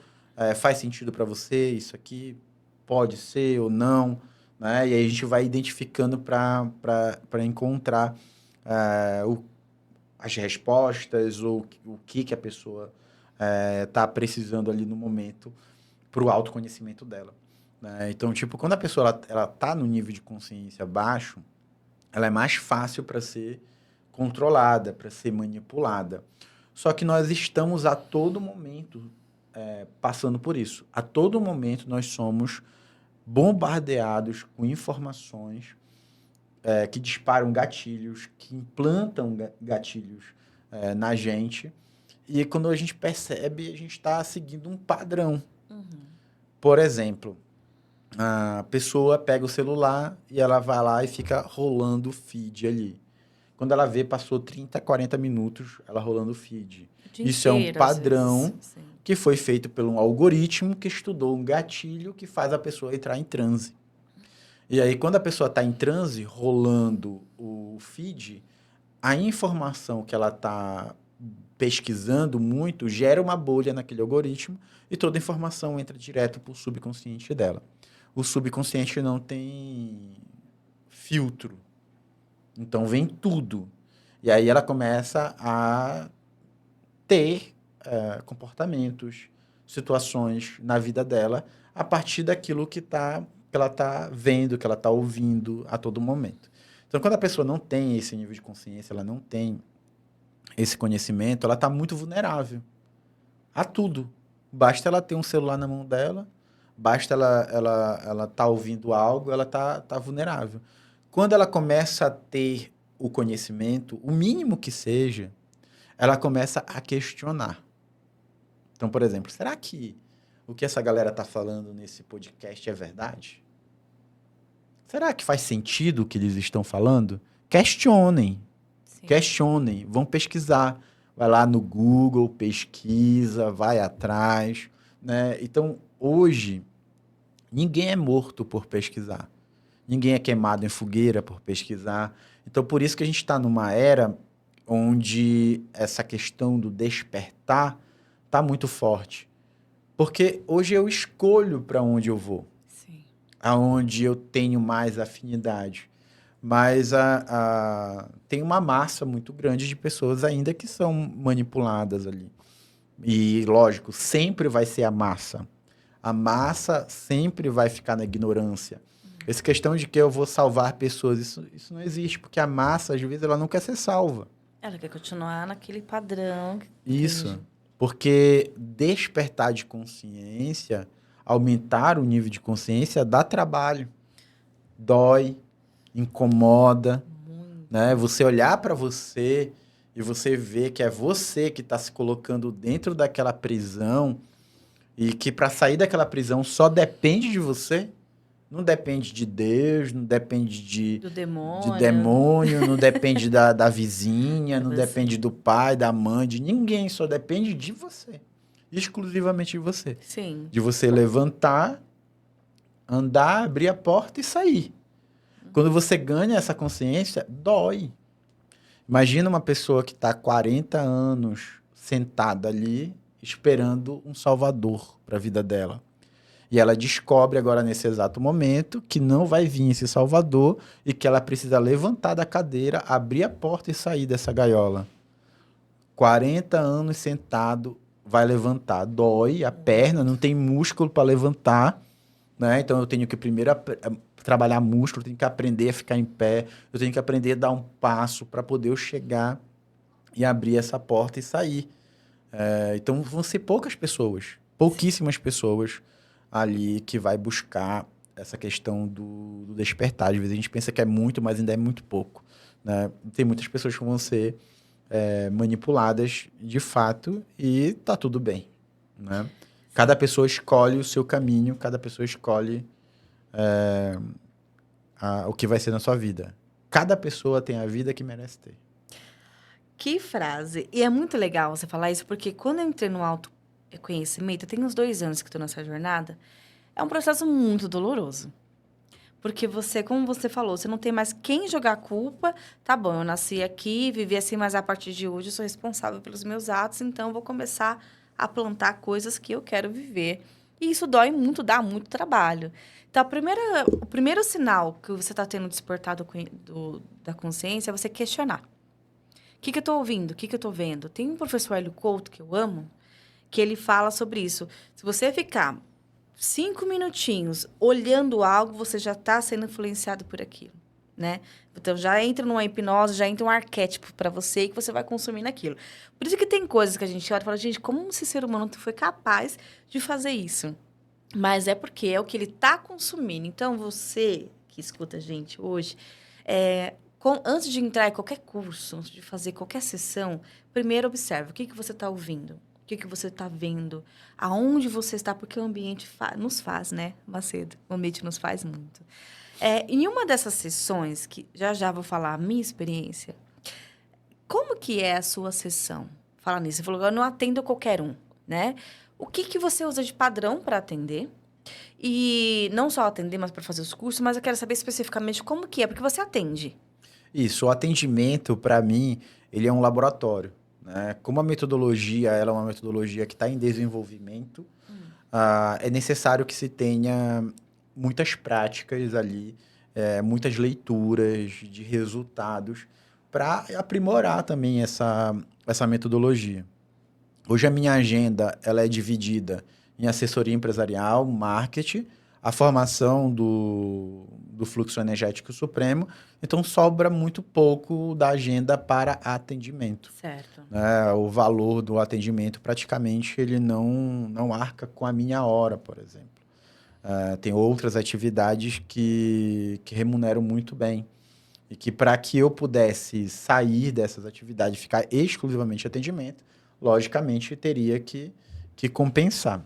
faz sentido para você isso aqui? Pode ser ou não? Né? E aí a gente vai identificando para encontrar as respostas ou o que a pessoa está precisando ali no momento para o autoconhecimento dela. Né? Então, tipo, quando a pessoa ela tá no nível de consciência baixo, ela é mais fácil para ser controlada, para ser manipulada. Só que nós estamos a todo momento passando por isso. A todo momento nós somos bombardeados com informações que disparam gatilhos, que implantam gatilhos na gente. E quando a gente percebe, a gente está seguindo um padrão. Por exemplo, a pessoa pega o celular e ela vai lá e fica rolando o feed ali. Quando ela vê, passou 30, 40 minutos ela rolando o feed. Isso é um padrão que foi feito por um algoritmo que estudou um gatilho que faz a pessoa entrar em transe. E aí, quando a pessoa está em transe, rolando o feed, a informação que ela está pesquisando muito gera uma bolha naquele algoritmo e toda a informação entra direto para o subconsciente dela. O subconsciente não tem filtro. Então, vem tudo. E aí ela começa a ter comportamentos, situações na vida dela a partir daquilo que ela está vendo, que ela está ouvindo a todo momento. Então, quando a pessoa não tem esse nível de consciência, ela não tem esse conhecimento, ela está muito vulnerável a tudo. Basta ela ter um celular na mão dela, basta ela tá ouvindo algo, ela tá vulnerável. Quando ela começa a ter o conhecimento, o mínimo que seja, ela começa a questionar. Então, por exemplo, será que o que essa galera está falando nesse podcast é verdade? Será que faz sentido o que eles estão falando? Questionem. Sim. Questionem. Vão pesquisar. Vai lá no Google, pesquisa, vai atrás. Né? Então, hoje, Ninguém é morto por pesquisar. Ninguém é queimado em fogueira por pesquisar. Então, por isso que a gente está numa era onde essa questão do despertar está muito forte. Porque hoje eu escolho para onde eu vou, Sim. aonde eu tenho mais afinidade. Mas tem uma massa muito grande de pessoas ainda que são manipuladas ali. E, lógico, sempre vai ser a massa. A massa sempre vai ficar na ignorância. Essa questão de que eu vou salvar pessoas, isso não existe, porque a massa, às vezes, ela não quer ser salva. Ela quer continuar naquele padrão. Isso. Entendi. Porque despertar de consciência, aumentar o nível de consciência, dá trabalho. Dói, incomoda, Muito. né? Você olhar para você e você ver que é você que está se colocando dentro daquela prisão e que para sair daquela prisão só depende de você. Não depende de Deus, não depende Do de demônio. demônio, não depende da vizinha, Da não vizinha. depende do pai, da mãe, de ninguém. Só depende de você. Exclusivamente de você. Sim. De você levantar, andar, abrir a porta e sair. Quando você ganha essa consciência, dói. Imagina uma pessoa que está 40 anos sentada ali, esperando um salvador para a vida dela. E ela descobre agora, nesse exato momento, que não vai vir esse salvador e que ela precisa levantar da cadeira, abrir a porta e sair dessa gaiola. 40 anos sentado, vai levantar. Dói a perna, não tem músculo para levantar, né? Então eu tenho que primeiro trabalhar músculo, eu tenho que aprender a ficar em pé, eu tenho que aprender a dar um passo para poder eu chegar e abrir essa porta e sair. Então vão ser poucas pessoas, pouquíssimas pessoas ali que vai buscar essa questão do despertar. Às vezes a gente pensa que é muito, mas ainda é muito pouco, né? Tem muitas pessoas que vão ser manipuladas de fato e tá tudo bem, né? Cada pessoa escolhe o seu caminho, cada pessoa escolhe o que vai ser na sua vida. Cada pessoa tem a vida que merece ter. Que frase. E é muito legal você falar isso, porque quando eu entrei no autoconhecimento, tem uns 2 anos que estou nessa jornada, é um processo muito doloroso. Porque você, como você falou, você não tem mais quem jogar a culpa. Tá bom, eu nasci aqui, vivi assim, mas a partir de hoje eu sou responsável pelos meus atos, então eu vou começar a plantar coisas que eu quero viver. E isso dói muito, dá muito trabalho. Então, o primeiro sinal que você está tendo despertado da consciência é você questionar. O que eu estou ouvindo? O que eu estou vendo? Tem um professor Hélio Couto, que eu amo, que ele fala sobre isso. Se você ficar 5 minutinhos olhando algo, você já está sendo influenciado por aquilo, né? Então, já entra numa hipnose, já entra um arquétipo para você e que você vai consumindo aquilo. Por isso que tem coisas que a gente olha e fala, gente, como esse ser humano foi capaz de fazer isso? Mas é porque é o que ele está consumindo. Então, você que escuta a gente hoje, antes de entrar em qualquer curso, antes de fazer qualquer sessão, primeiro observe o que você está ouvindo. O que você está vendo? Aonde você está? Porque o ambiente nos faz, né, Macedo? O ambiente nos faz muito. Em uma dessas sessões, que já vou falar a minha experiência, como que é a sua sessão? Fala nisso. Você falou que eu não atendo qualquer um, né? O que você usa de padrão para atender? E não só atender, mas para fazer os cursos, mas eu quero saber especificamente como que é, porque você atende. Isso, o atendimento, para mim, ele é um laboratório, né? Como a metodologia ela é uma metodologia que está em desenvolvimento, é necessário que se tenha muitas práticas ali, muitas leituras de resultados para aprimorar também essa metodologia. Hoje a minha agenda ela é dividida em assessoria empresarial, marketing, a formação do fluxo energético supremo, então sobra muito pouco da agenda para atendimento. Certo. Né? O valor do atendimento praticamente ele não arca com a minha hora, por exemplo. Tem outras atividades que remuneram muito bem. E que para que eu pudesse sair dessas atividades e ficar exclusivamente atendimento, logicamente teria que compensar.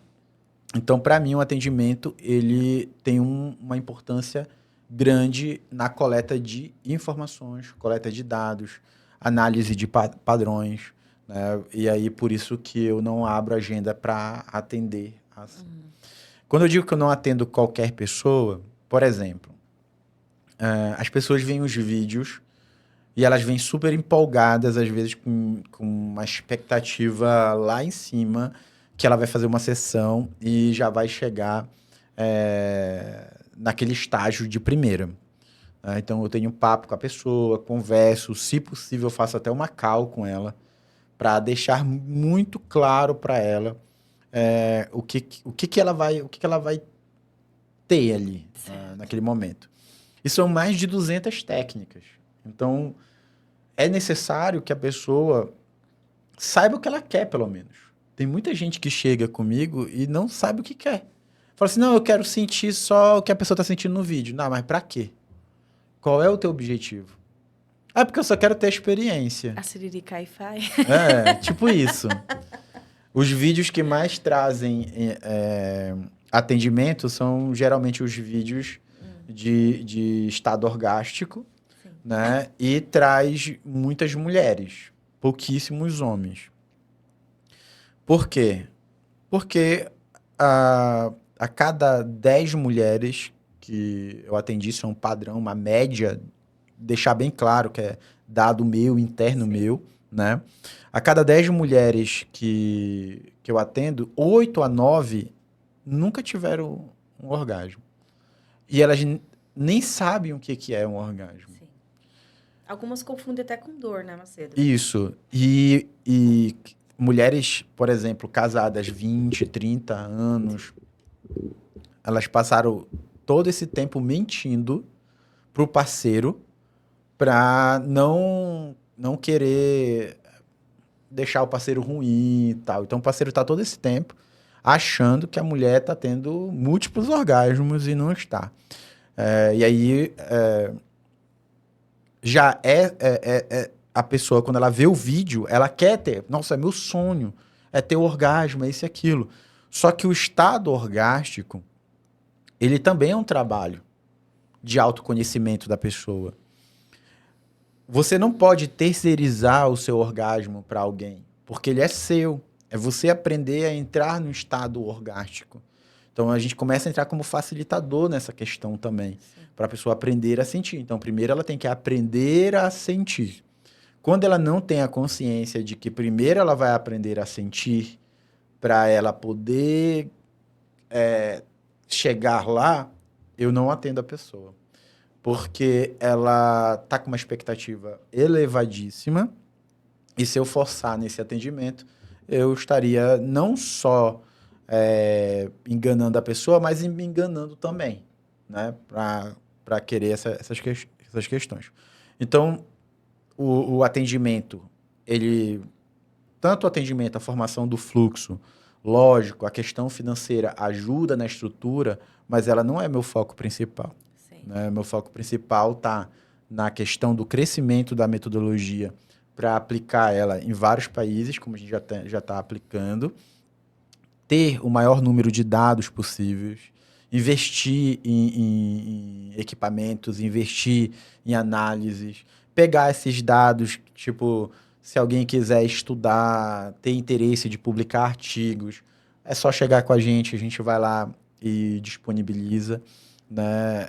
Então, para mim, o atendimento ele tem uma importância grande na coleta de informações, coleta de dados, análise de padrões, né? E aí, por isso que eu não abro agenda para atender assim. Quando eu digo que eu não atendo qualquer pessoa, por exemplo, as pessoas veem os vídeos e elas vêm super empolgadas, às vezes com uma expectativa lá em cima, que ela vai fazer uma sessão e já vai chegar naquele estágio de primeira. Então, eu tenho um papo com a pessoa, converso, se possível, eu faço até uma call com ela, para deixar muito claro para ela o que ela vai ter ali, naquele momento. E são mais de 200 técnicas. Então, é necessário que a pessoa saiba o que ela quer, pelo menos. Tem muita gente que chega comigo e não sabe o que quer. Fala assim, não, eu quero sentir só o que a pessoa está sentindo no vídeo. Não, mas para quê? Qual é o teu objetivo? Ah, porque eu só quero ter experiência. A Siririca Hi-Fi. Tipo isso. Os vídeos que mais trazem atendimento são geralmente os vídeos de estado orgástico, né? E traz muitas mulheres, pouquíssimos homens. Por quê? Porque a cada 10 mulheres que eu atendi, isso é um padrão, uma média, deixar bem claro que é dado meu, interno meu, né? A cada 10 mulheres que eu atendo, 8 a 9 nunca tiveram um orgasmo. E elas nem sabem o que é um orgasmo. Sim. Algumas confundem até com dor, né, Macedo? Isso. E mulheres, por exemplo, casadas 20, 30 anos, elas passaram todo esse tempo mentindo pro parceiro para não querer deixar o parceiro ruim e tal. Então o parceiro tá todo esse tempo achando que a mulher tá tendo múltiplos orgasmos e não está. E aí já a pessoa, quando ela vê o vídeo, ela quer ter. Nossa, é meu sonho. É ter orgasmo, é isso e aquilo. Só que o estado orgástico, ele também é um trabalho de autoconhecimento da pessoa. Você não pode terceirizar o seu orgasmo para alguém, porque ele é seu. É você aprender a entrar no estado orgástico. Então a gente começa a entrar como facilitador nessa questão também, para a pessoa aprender a sentir. Então, primeiro ela tem que aprender a sentir. Quando ela não tem a consciência de que primeiro ela vai aprender a sentir para ela poder chegar lá, eu não atendo a pessoa. Porque ela tá com uma expectativa elevadíssima e se eu forçar nesse atendimento, eu estaria não só enganando a pessoa, mas me enganando também, né? Para querer essas questões. Então, o atendimento, tanto o atendimento, a formação do fluxo, lógico, a questão financeira ajuda na estrutura, mas ela não é meu foco principal. Né? Meu foco principal está na questão do crescimento da metodologia para aplicar ela em vários países, como a gente já está aplicando, ter o maior número de dados possíveis, investir em equipamentos, investir em análises, pegar esses dados, tipo, se alguém quiser estudar, ter interesse de publicar artigos, é só chegar com a gente vai lá e disponibiliza, né?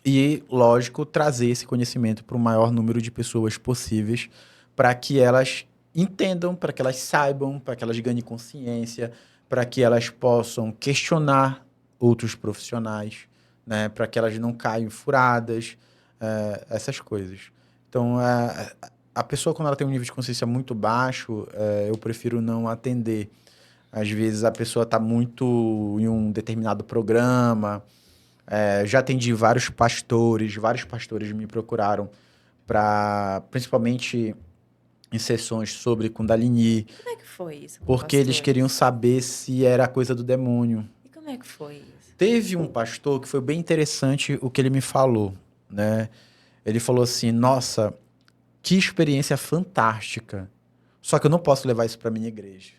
E, lógico, trazer esse conhecimento para o maior número de pessoas possíveis, para que elas entendam, para que elas saibam, para que elas ganhem consciência, para que elas possam questionar outros profissionais, né? Para que elas não caiam furadas, essas coisas. Então, a pessoa, quando ela tem um nível de consciência muito baixo, eu prefiro não atender. Às vezes, a pessoa está muito em um determinado programa. Já atendi vários pastores me procuraram para, principalmente em sessões sobre Kundalini. Como é que foi isso? Porque eles queriam saber se era coisa do demônio. E como é que foi isso? Teve um pastor que foi bem interessante o que ele me falou, né? Ele falou assim, nossa, que experiência fantástica. Só que eu não posso levar isso para minha igreja.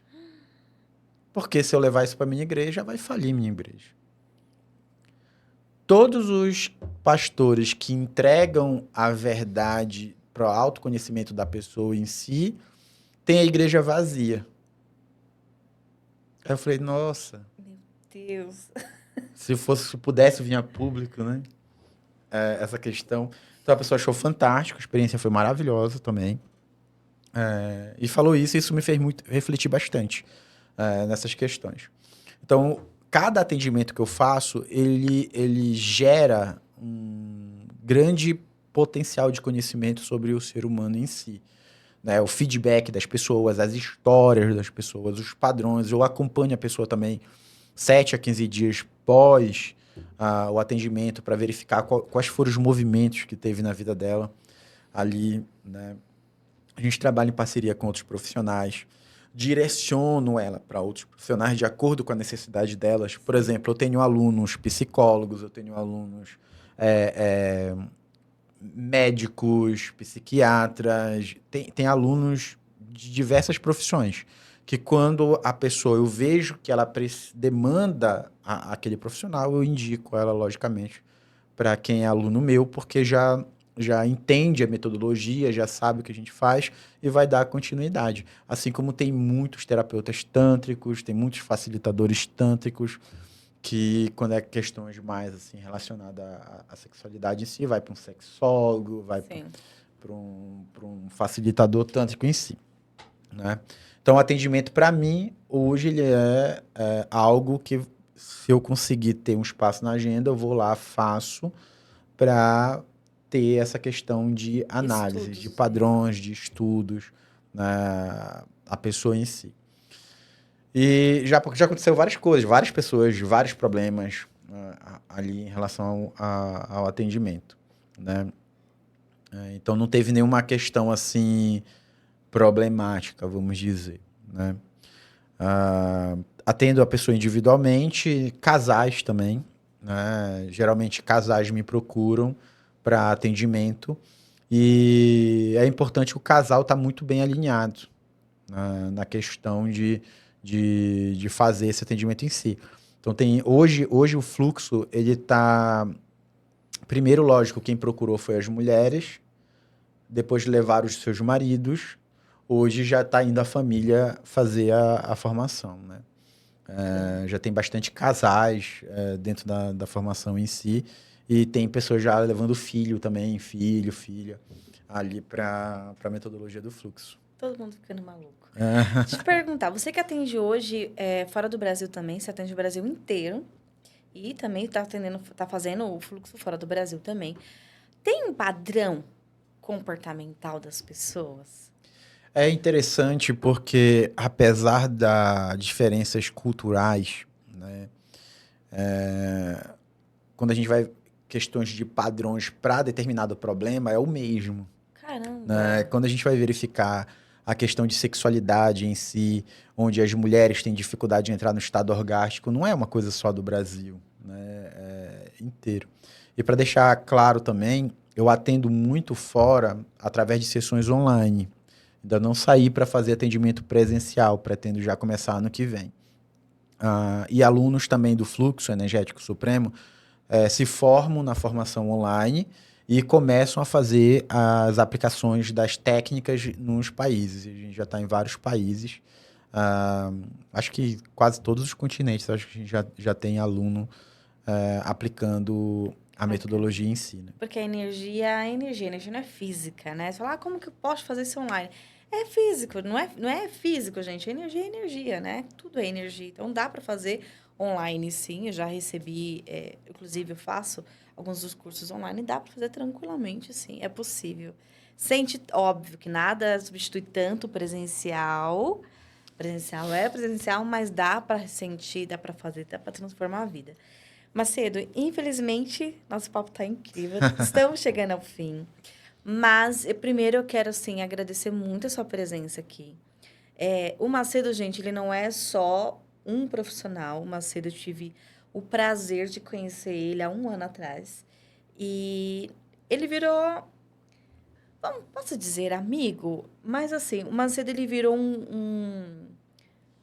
Porque se eu levar isso para minha igreja, vai falir minha igreja. Todos os pastores que entregam a verdade para o autoconhecimento da pessoa em si, têm a igreja vazia. Aí eu falei, nossa, Deus. Se pudesse vir a público, né? Essa questão. Então a pessoa achou fantástico, a experiência foi maravilhosa também. E falou isso, e isso me fez muito refletir bastante nessas questões. Então, cada atendimento que eu faço, ele gera um grande potencial de conhecimento sobre o ser humano em si. Né? O feedback das pessoas, as histórias das pessoas, os padrões. Eu acompanho a pessoa também 7 a 15 dias pós o atendimento para verificar quais foram os movimentos que teve na vida dela ali, né? A gente trabalha em parceria com outros profissionais, direciono ela para outros profissionais de acordo com a necessidade delas. Por exemplo, eu tenho alunos psicólogos, eu tenho alunos médicos, psiquiatras, tem alunos de diversas profissões, que quando a pessoa, eu vejo que ela demanda aquele profissional, eu indico ela, logicamente, para quem é aluno meu, porque já entende a metodologia, já sabe o que a gente faz e vai dar continuidade. Assim como tem muitos terapeutas tântricos, tem muitos facilitadores tântricos, que quando é questões mais assim relacionadas à sexualidade em si, vai para um sexólogo, vai para um facilitador tântrico em si, né? Então, o atendimento, para mim, hoje, ele é algo que, se eu conseguir ter um espaço na agenda, eu vou lá, faço, para ter essa questão de análise, Estudos, de padrões, de estudos, né, a pessoa em si. E já aconteceu várias coisas, várias pessoas, vários problemas ali em relação ao atendimento, né? Então, não teve nenhuma questão, assim, problemática, vamos dizer, né? Atendo a pessoa individualmente, casais também, né? Geralmente, casais me procuram para atendimento e é importante o casal estar muito bem alinhado na questão de fazer esse atendimento em si. Então, hoje o fluxo, ele está... Primeiro, lógico, quem procurou foi as mulheres, depois levaram os seus maridos, hoje já está indo a família fazer a formação, né? Já tem bastante casais dentro da formação em si, e tem pessoas já levando filho também, filha, ali para a metodologia do fluxo. Todo mundo ficando maluco. Deixa eu te perguntar, você que atende hoje fora do Brasil também, você atende o Brasil inteiro e também tá fazendo o fluxo fora do Brasil também. Tem um padrão comportamental das pessoas? É interessante porque, apesar das diferenças culturais, né, quando a gente vai questões de padrões para determinado problema, é o mesmo. Caramba! Né? Quando a gente vai verificar a questão de sexualidade em si, onde as mulheres têm dificuldade de entrar no estado orgástico, não é uma coisa só do Brasil, né? Inteiro. E para deixar claro também, eu atendo muito fora através de sessões online. Ainda não saí para fazer atendimento presencial, pretendo já começar ano que vem. E alunos também do Fluxo Energético Supremo se formam na formação online e começam a fazer as aplicações das técnicas nos países. A gente já está em vários países, acho que quase todos os continentes, acho que a gente já tem aluno aplicando a metodologia em si. Né? Porque a energia não é física, né? Você fala, como que eu posso fazer isso online? É físico, não é físico, gente. Energia é energia, né? Tudo é energia. Então, dá para fazer online, sim. Eu já recebi, inclusive, eu faço alguns dos cursos online. Dá para fazer tranquilamente, sim. É possível. Sente, óbvio, que nada substitui tanto o presencial. Presencial é presencial, mas dá para sentir, dá para fazer, dá para transformar a vida. Macedo, infelizmente, nosso papo está incrível. Estamos chegando ao fim. Mas, primeiro, eu quero, assim, agradecer muito a sua presença aqui. O Macedo, gente, ele não é só um profissional. O Macedo, eu tive o prazer de conhecer ele há 1 ano atrás. E ele virou, posso dizer, amigo? Mas, assim, o Macedo, ele virou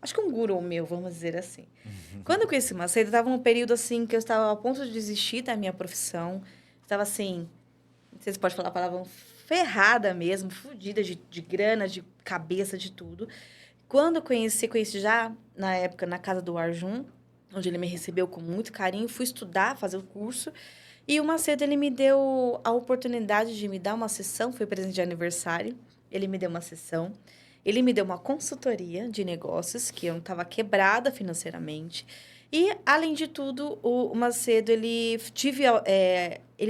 acho que um guru meu, vamos dizer assim. Quando eu conheci o Macedo, estava num período, assim, que eu estava a ponto de desistir da minha profissão. Estava, assim, não sei se pode falar a palavra, ferrada mesmo, fodida de grana, de cabeça, de tudo. Quando eu conheci já, na época, na casa do Arjun, onde ele me recebeu com muito carinho. Fui estudar, fazer o curso. E o Macedo, ele me deu a oportunidade de me dar uma sessão, foi presente de aniversário. Ele me deu uma sessão. Ele me deu uma consultoria de negócios, que eu não estava quebrada financeiramente. E, além de tudo, o Macedo, ele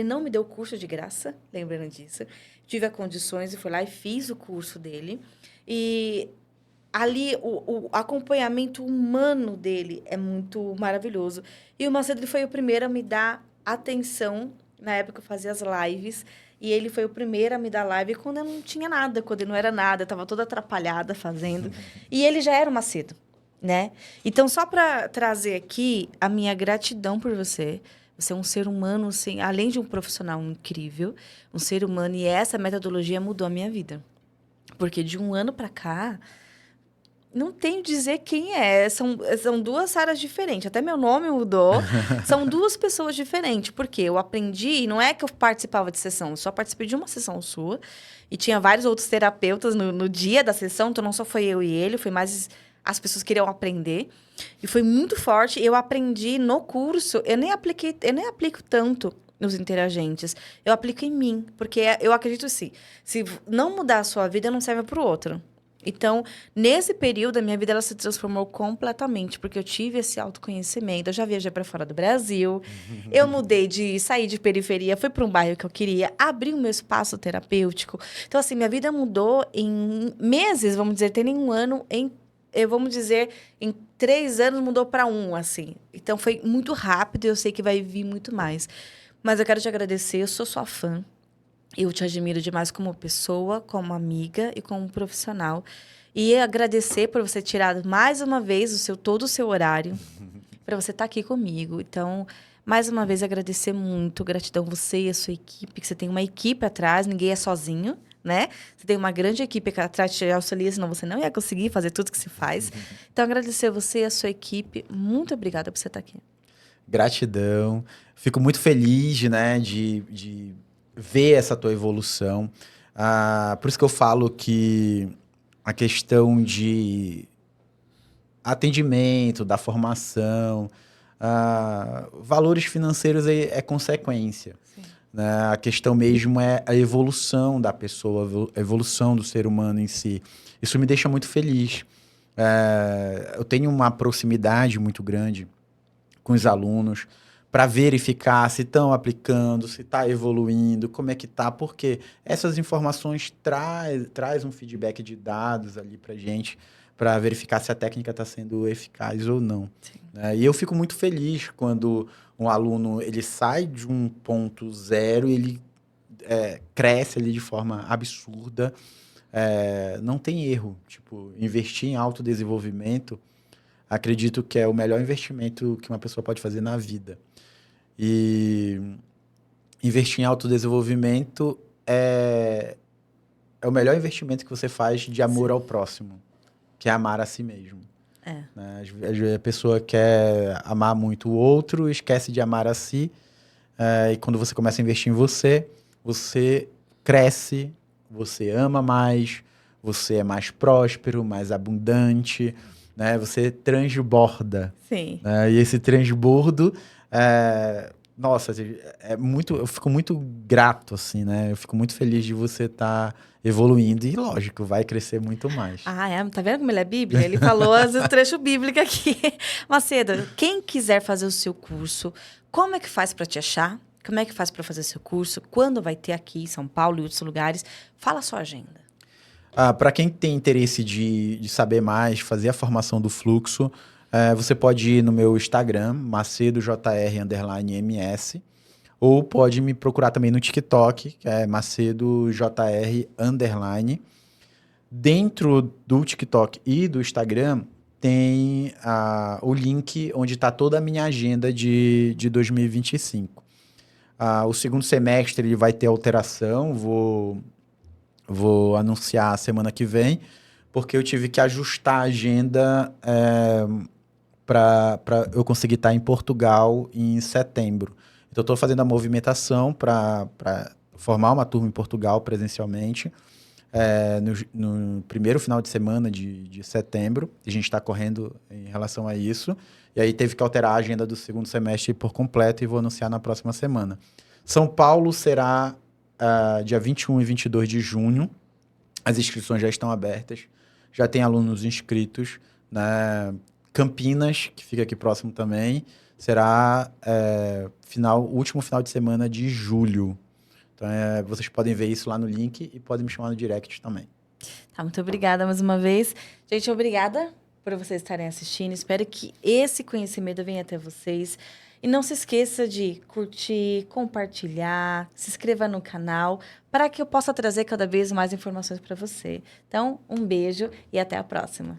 não me deu o curso de graça, lembrando disso. Tive as condições e fui lá e fiz o curso dele. E ali, o acompanhamento humano dele é muito maravilhoso. E o Macedo, ele foi o primeiro a me dar atenção. Na época, eu fazia as lives. E ele foi o primeiro a me dar live quando eu não tinha nada, quando eu não era nada. Eu estava toda atrapalhada fazendo. E ele já era o Macedo, né? Então, só para trazer aqui a minha gratidão por você. Você é um ser humano, assim, além de um profissional incrível, um ser humano. E essa metodologia mudou a minha vida. Porque de um ano para cá, não tenho dizer quem é. São duas áreas diferentes. Até meu nome mudou. São duas pessoas diferentes. Porque eu aprendi, não é que eu participava de sessão, eu só participei de uma sessão sua. E tinha vários outros terapeutas no dia da sessão, então não só foi eu e ele, foi mais as pessoas que queriam aprender. E foi muito forte. Eu aprendi no curso, eu nem aplico tanto nos interagentes. Eu aplico em mim. Porque eu acredito assim, se não mudar a sua vida, não serve para o outro. Então, nesse período, a minha vida ela se transformou completamente, porque eu tive esse autoconhecimento. Eu já viajei para fora do Brasil, eu sair de periferia, fui para um bairro que eu queria, abri o meu espaço terapêutico. Então, assim, minha vida mudou em meses, vamos dizer, tem nem um ano, vamos dizer, em 3 anos mudou para um, assim. Então, foi muito rápido e eu sei que vai vir muito mais. Mas eu quero te agradecer, eu sou sua fã. Eu te admiro demais como pessoa, como amiga e como profissional. E agradecer por você tirar mais uma vez todo o seu horário para você estar aqui comigo. Então, mais uma vez, agradecer muito. Gratidão você e a sua equipe, que você tem uma equipe atrás, ninguém é sozinho, né? Você tem uma grande equipe atrás de te auxiliar, senão você não ia conseguir fazer tudo que se faz. Então, agradecer você e a sua equipe. Muito obrigada por você estar aqui. Gratidão. Fico muito feliz, né, de ver essa tua evolução. Por isso que eu falo que a questão de atendimento, da formação, valores financeiros é consequência. Né? A questão mesmo é a evolução da pessoa, a evolução do ser humano em si. Isso me deixa muito feliz. Eu tenho uma proximidade muito grande com os alunos, para verificar se estão aplicando, se está evoluindo, como é que está, porque essas informações traz um feedback de dados ali para a gente, para verificar se a técnica está sendo eficaz ou não. E eu fico muito feliz quando um aluno ele sai de um ponto zero e ele cresce ali de forma absurda. Não tem erro. Tipo, investir em autodesenvolvimento, acredito que é o melhor investimento que uma pessoa pode fazer na vida. E investir em autodesenvolvimento é o melhor investimento que você faz de amor ao próximo, que é amar a si mesmo. Né? Às vezes a pessoa quer amar muito o outro, esquece de amar a si, e quando você começa a investir em você, você cresce, você ama mais, você é mais próspero, mais abundante, né? Você transborda. Sim. Né? E esse transbordo, nossa, eu fico muito grato, assim, né? Eu fico muito feliz de você estar evoluindo e, lógico, vai crescer muito mais. Tá vendo como ele é Bíblia? Ele falou o trecho bíblico aqui. Macedo, quem quiser fazer o seu curso, como é que faz para te achar? Como é que faz para fazer seu curso? Quando vai ter aqui em São Paulo e outros lugares? Fala a sua agenda. Para quem tem interesse de saber mais, fazer a formação do fluxo, você pode ir no meu Instagram, MacedoJR_MS, ou pode me procurar também no TikTok, que é MacedoJR_. Dentro do TikTok e do Instagram tem o link onde está toda a minha agenda de 2025. O segundo semestre ele vai ter alteração, vou anunciar semana que vem, porque eu tive que ajustar a agenda para eu conseguir estar em Portugal em setembro. Então, eu estou fazendo a movimentação para formar uma turma em Portugal presencialmente. no primeiro final de semana de setembro. A gente está correndo em relação a isso. E aí teve que alterar a agenda do segundo semestre por completo e vou anunciar na próxima semana. São Paulo será dia 21 e 22 de junho. As inscrições já estão abertas. Já tem alunos inscritos, né? Campinas, que fica aqui próximo também, será último final de semana de julho. Então, vocês podem ver isso lá no link e podem me chamar no direct também. Tá, muito obrigada mais uma vez. Gente, obrigada por vocês estarem assistindo. Espero que esse conhecimento venha até vocês. E não se esqueça de curtir, compartilhar, se inscreva no canal, para que eu possa trazer cada vez mais informações para você. Então, um beijo e até a próxima.